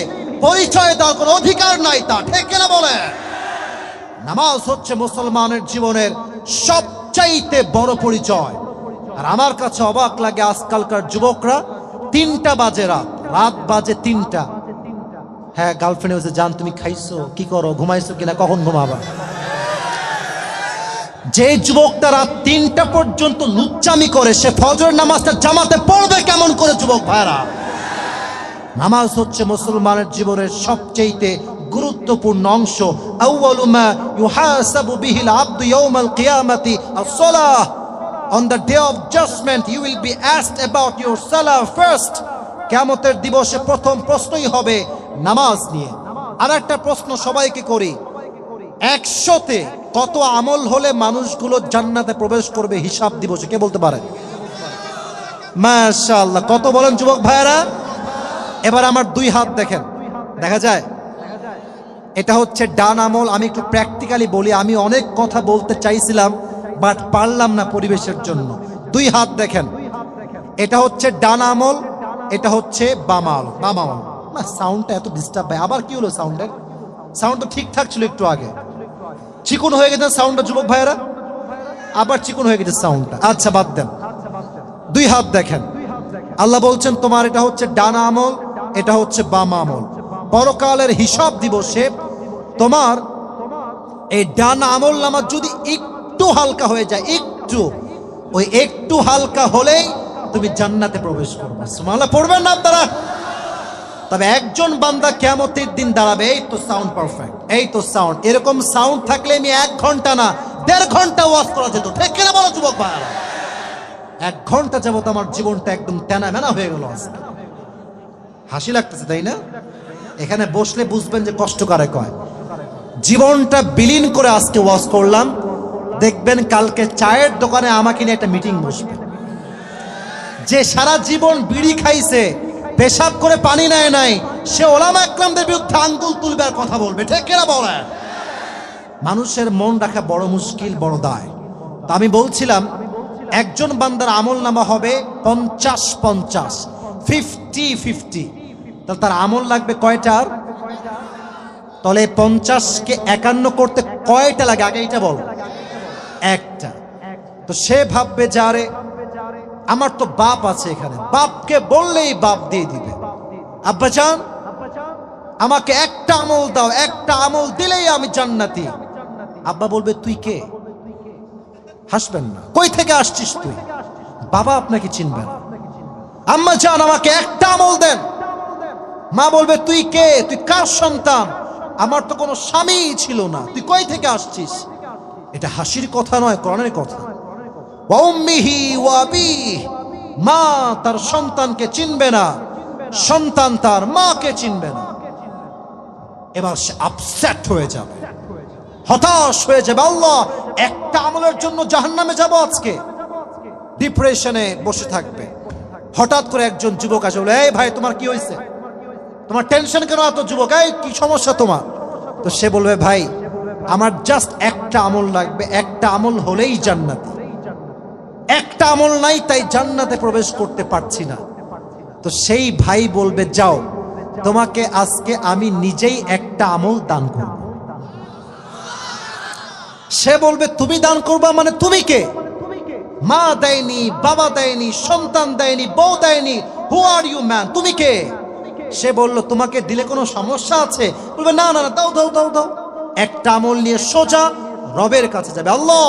পরিচয় দেওয়ার কোনো অধিকার নাই তার, ঠিক কিনা বলে? নামাজ হচ্ছে মুসলমানের জীবনের সবচাইতে বড় পরিচয়। আর আমার কাছে অবাক লাগে আজকালকার যুবকরা, 3টা বাজে রাত বাজে 3টা, হ্যাঁ গার্লফ্রেন্ড বলছে, জান তুমি খাইছো, কি করো, ঘুমাইছো কিনা, কখন ঘুমাবা? যে যুবকটা রাত 3টা পর্যন্ত লুচ্চামি করে, সে ফজরের নামাজটা জামাতে পড়বে কেমন করে যুবক ভাইরা? নামাজ হচ্ছে মুসলমানের জীবনের সবচেয়ে গুরুত্বপূর্ণ অংশ। আউয়ালু মা ইউহাসাবু বিহিল আবদু ইয়াউমাল কিয়ামাতি আস-সালাহ। On the day of judgment you will be asked about your salah first. কিয়ামতের দিবসে প্রথম প্রশ্নই হবে নামাজ নিয়ে। আর একটা প্রশ্ন সবাইকে করি, 100তে কত আমল হলে মানুষগুলো জান্নাতে প্রবেশ করবে হিসাব দিবসে, কে বলতে পারে? মাশাআল্লাহ, কত বলেন যুবক ভাইরা? এবার আমার 2 হাত দেখেন, দেখা যায়? এটা হচ্ছে ডান আমল। আমি একটু প্র্যাকটিক্যালি বলি, আমি অনেক কথা বলতে চাইছিলাম বাট পারলাম না পরিবেশের জন্য। 2 হাত দেখেন, এটা হচ্ছে ডান আমল, এটা হচ্ছে বাম আমল। না সাউন্ডটা এত ডিস্টার্ব হয়, আবার কি হলো? সাউন্ড তো ঠিকঠাক ছিল একটু আগে, চিকন হয়ে গেছে সাউন্ডটা যুবক ভাইয়েরা, আবার চিকন হয়ে গেছে সাউন্ডটা। আচ্ছা বাদ দেন, 2 হাত দেখেন। আল্লাহ বলছেন তোমার এটা হচ্ছে ডান আমল, এটা হচ্ছে বাম আমল। পরকালের হিসাব দিবসে তোমার এই ডান আমল নামা যদি একটু হালকা হয়ে যায়, ওই একটু হালকা হলেই তুমি জান্নাতে প্রবেশ করবে। সুবহানাল্লাহ পড়বেন না আপনারা? তবে একজন বান্দা কিয়ামতের দিন দাঁড়াবে, এই তো সাউন্ড পারফেক্ট, এই তো সাউন্ড, এরকম সাউন্ড থাকলে আমি 1 ঘন্টা না 1.5 ঘন্টা ওয়াজ করা যেত, ঠিক কিনা বলো যুবক ভাইরা? 1 ঘন্টা যাবত আমার জীবনটা একদম টানা মেনা হয়ে গেল আজকে। হাসি লাগতেছে তাই না? এখানে বসলে বুঝবেন যে কষ্ট কারে কয়। জীবনটা বিলীন করে আজকে ওয়াজ করলাম, দেখবেন কালকে চায়ের দোকানে আমাকে নিয়ে একটা মিটিং বসবে। যে সারা জীবন বিড়ি খাইছে, পেশাব করে পানি নেয় নাই, সে ওলামা একরামদের বিরুদ্ধে আঙ্গুল তুলবে আর কথা বলবে, ঠিক কিনা বলে? মানুষের মন রাখা বড় মুশকিল, বড় দায়। তো আমি বলছিলাম একজন বান্দার আমল নামা হবে 50-50, 50-50। তাহলে তার আমল লাগবে কয়টার? তাহলে 50-কে 51 করতে কয়টা লাগে আগে এটা বল। একটা। তো সে ভাববে যারে আমার তো বাপ আছে এখানে, বাপকে বললেই বাপ দিয়ে দিবে। আব্বাজান আমাকে একটা আমল দাও, একটা আমল দিলেই আমি জান্নাতি। আব্বা বলবে তুই কে? হাসবেন না, কই থেকে আসছিস তুই? বাবা আপনাকে চিনবে না। আম্মা জান আমাকে একটা আমল দেন। মা বলবে তুই কে? তুই কার সন্তান? আমার তো কোনো স্বামী ছিল না, তুই কই থেকে আসছিস? এটা হাসির কথা নয়, কোরআনের কথা। ওয়া উম্মিহি ওয়া আবিহি, মা তার সন্তানকে চিনবে না, সন্তান তার মাকে চিনবে না। এবার সে আপসেট হয়ে যাবে, হতাশ হয়ে যাবে। আল্লাহ, একটা আমলের জন্য জাহান্নামে যাব আজকে। ডিপ্রেশনে বসে থাকবে। হঠাৎ করে একজন যুবক আসে, বলে এই ভাই তোমার কি হয়েছে? তোমার টেনশন কেন এত? যুবক, এই কি সমস্যা তোমার? তো সে বলবে ভাই আমার জাস্ট একটা আমল লাগবে, একটা আমল হলেই জান্নাতি। একটা আমল নাই, তাই জান্নাতে প্রবেশ করতে পারছি না। তো সেই ভাই বলবে যাও, তোমাকে আজকে আমি নিজেই একটা আমল দান করব। সে বলবে তুমি দান করবা মানে তুমি কে? মা দেয়নি, বাবা দেয়নি, সন্তান দেয়নি, বউ দেয়নি, হু আর ইউ ম্যান, তুমি কে? সে বলল তোমাকে দিলে কোনো সমস্যা আছে? বলবে না না না, দাও দাও দাও দাও। একটা আমল নিয়ে সোজা রবের কাছে যাবে। আল্লাহ,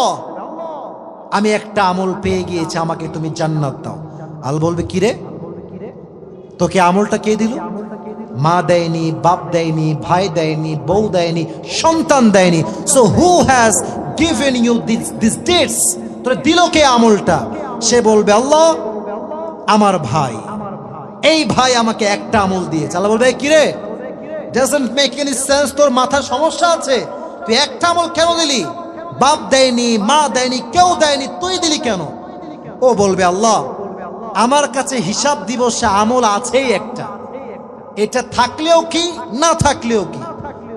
আমি একটা আমল পেয়ে গিয়েছি, আমাকে তুমি জান্নাত দাও। আল্লাহ বলবে কি রে, তোকে আমলটা কে দিল? মা দেয়নি, বাপ দেয়নি, ভাই দেয়নি, বউ দেয়নি, সন্তান দেয়নি। So who has given you this deeds? তোরে দিল কে আমলটা? সে বলবে আল্লাহ, আমার ভাই। এই ভাই আমাকে একটা আমল দিয়েছে। আল্লাহ বলবে কি রে, ডাজন্ট মেক এনি সেন্স, তোর মাথার সমস্যা আছে? তুই একটা আমল কেন দিলি? বাপ দেয়নি, মা দেয়নি, কেউ দেয়নি, তুই দিলি কেন? ও বলবে আল্লাহ, আমার কাছে হিসাব দিবসে আমল আছেই একটা, এটা থাকলেও কি না থাকলেও কি।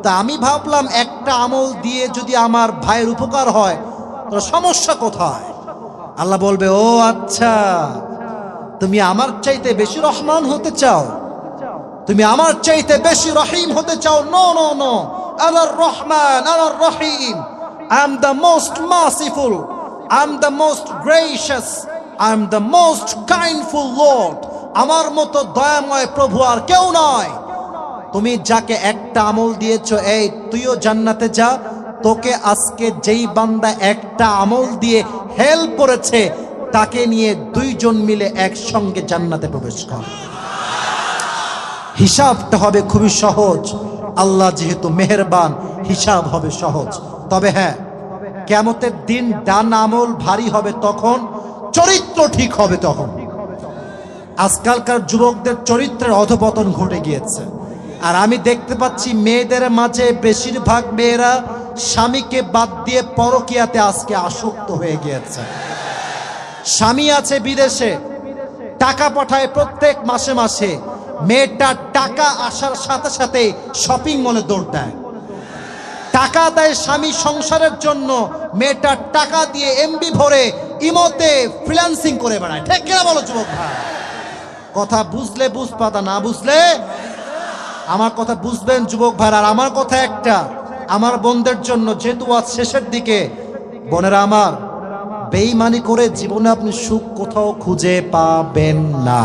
তা আমি ভাবলাম একটা আমল দিয়ে যদি আমার ভাইয়ের উপকার হয়, তোর সমস্যা কোথায়? আল্লাহ বলবে ও আচ্ছা, তুমি আমার চাইতে বেশি রহমান হতে চাও, তুমি আমার চাইতে বেশি রহিম হতে চাও? নো নো নো, আনার রহমান, আনার রহিম। I am the most merciful, I am the most gracious, I am the most kindful Lord. আমার মতো দয়াময় প্রভু আর কেউ নয়। তুমি যাকে একটা আমল দিয়েছো, এই তুইও জান্নাতে যা। তোকে আজকে যেই বান্দা একটা আমল দিয়ে হেল্প করেছে, তাকে নিয়ে দুইজন মিলে একসঙ্গে জান্নাতে প্রবেশ কর। হিসাবটা হবে খুবই সহজ। আল্লাহ যেহেতু মেহেরবান, হিসাব হবে সহজ। তবে হ্যাঁ, কিয়ামতের দিন দান আমল ভারী হবে তখন, চরিত্র ঠিক হবে তখন। আজকালকার যুবকদের চরিত্রের অধপতন ঘটে গিয়েছে। আর আমি দেখতে পাচ্ছি মেয়েদের মাঝে বেশিরভাগ মেয়েরা স্বামীকে বাদ দিয়ে পরকীয়াতে আজকে আসক্ত হয়ে গিয়েছে। স্বামী আছে বিদেশে, টাকা পাঠায় প্রত্যেক মাসে মাসে, মেয়েটার টাকা আসার সাথে সাথে শপিং মলে দৌড় দেয়। টাকা দেয় স্বামী সংসারের জন্য, মেয়েটার টাকা দিয়ে এমবি ভরে ইমোতে ফ্রিল্যান্সিং করে বেড়ায়। ঠিক কিনা বলো যুবক ভাই? কথা বুঝলে বুঝপাতা, না বুঝলে আমার কথা বুঝবেন যুবক ভাই। আর আমার কথা একটা, আমার বোনদের জন্য, যেহেতু আজ শেষের দিকে, বোনেরা আমার, বেঈমানি করে জীবনে আপনি সুখ কোথাও খুঁজে পাবেন না।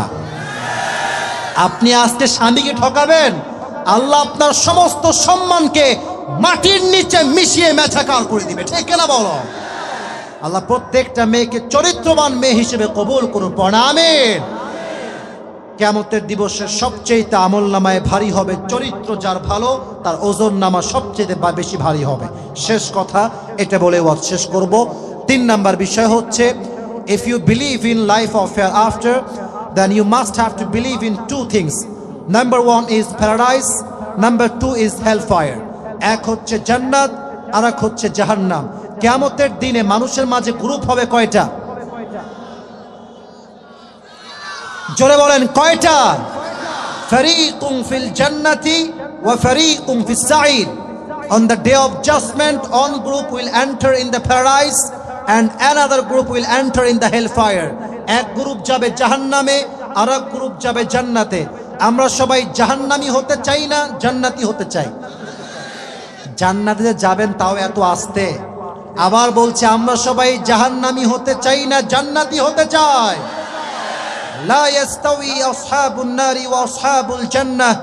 আপনি আজকে স্বামীকে ঠকাবেন, আল্লাহ আপনার সমস্ত সম্মানকে মাটির নিচে মিশিয়ে মেছাকার করে দিবে। ঠিক কিনা বলো? আল্লাহ প্রত্যেকটা মেয়েকে চরিত্রবান মেয়ে হিসেবে কবুল করুন। পড়া আমিন। কিয়ামতের দিবসে সবচেয়ে আমল নামায় ভারী হবে চরিত্র যার ভালো, তার ওজন নামা সবচেয়ে বেশি ভারী হবে। শেষ কথা এটা বলে ওয়াজ শেষ করব। 3 নাম্বার বিষয় হচ্ছে, if you believe in life of hereafter, then you must have to believe in 2 things. Number 1 is paradise, number 2 is hellfire. এক হচ্ছে জান্নাত, আর এক হচ্ছে জাহান্নাম। কিয়ামতের দিনে মানুষের মাঝে গ্রুপ হবে কয়টা? জোরে বলেন কয়টা? ফারিকুম ফিল জান্নাতি ওয়া ফারিকুম ফিস সাঈর. On the day of judgment, one group will enter in the paradise and another group will enter in the hellfire. এক গ্রুপ যাবে জাহান্নামে, আর এক গ্রুপ যাবে জান্নাতে। আমরা সবাই জাহান্নামী হতে চাই না জান্নাতি হতে চাই? জান্নাতে যে যাবেন তাও এত আস্তে। আবার বলছে আমরা সবাই জাহান্নামী হতে চাই না জান্নাতি হতে চাই। লা ইয়াস্তাওয়ি আসহাবুন নারি ওয়া আসহাবুল জান্নাহ,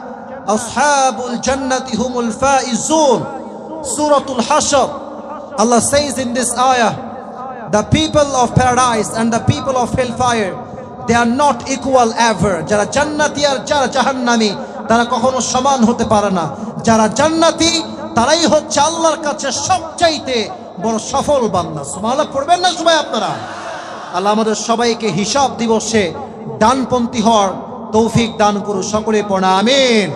আসহাবুল জান্নাতি হুমুল ফাইজুন। সূরাতুল হাশর, Allah says in this ayah, the people of paradise and the people of hellfire, they are not equal ever. যারা জান্নাতি আর যারা জাহান্নামী তারা কখনো সমান হতে পারে না। যারা জান্নাতি তারাই হচ্ছে আল্লাহর কাছে সবচাইতে বড় সফল বান্দা। সুবহানাল্লাহ পড়বেন না সবাই আপনারা? আল্লাহ আমাদের সবাইকে হিসাব দিবসে ডানপন্থী হওয়ার তৌফিক দান করুন। সকলে পড়া আমিন।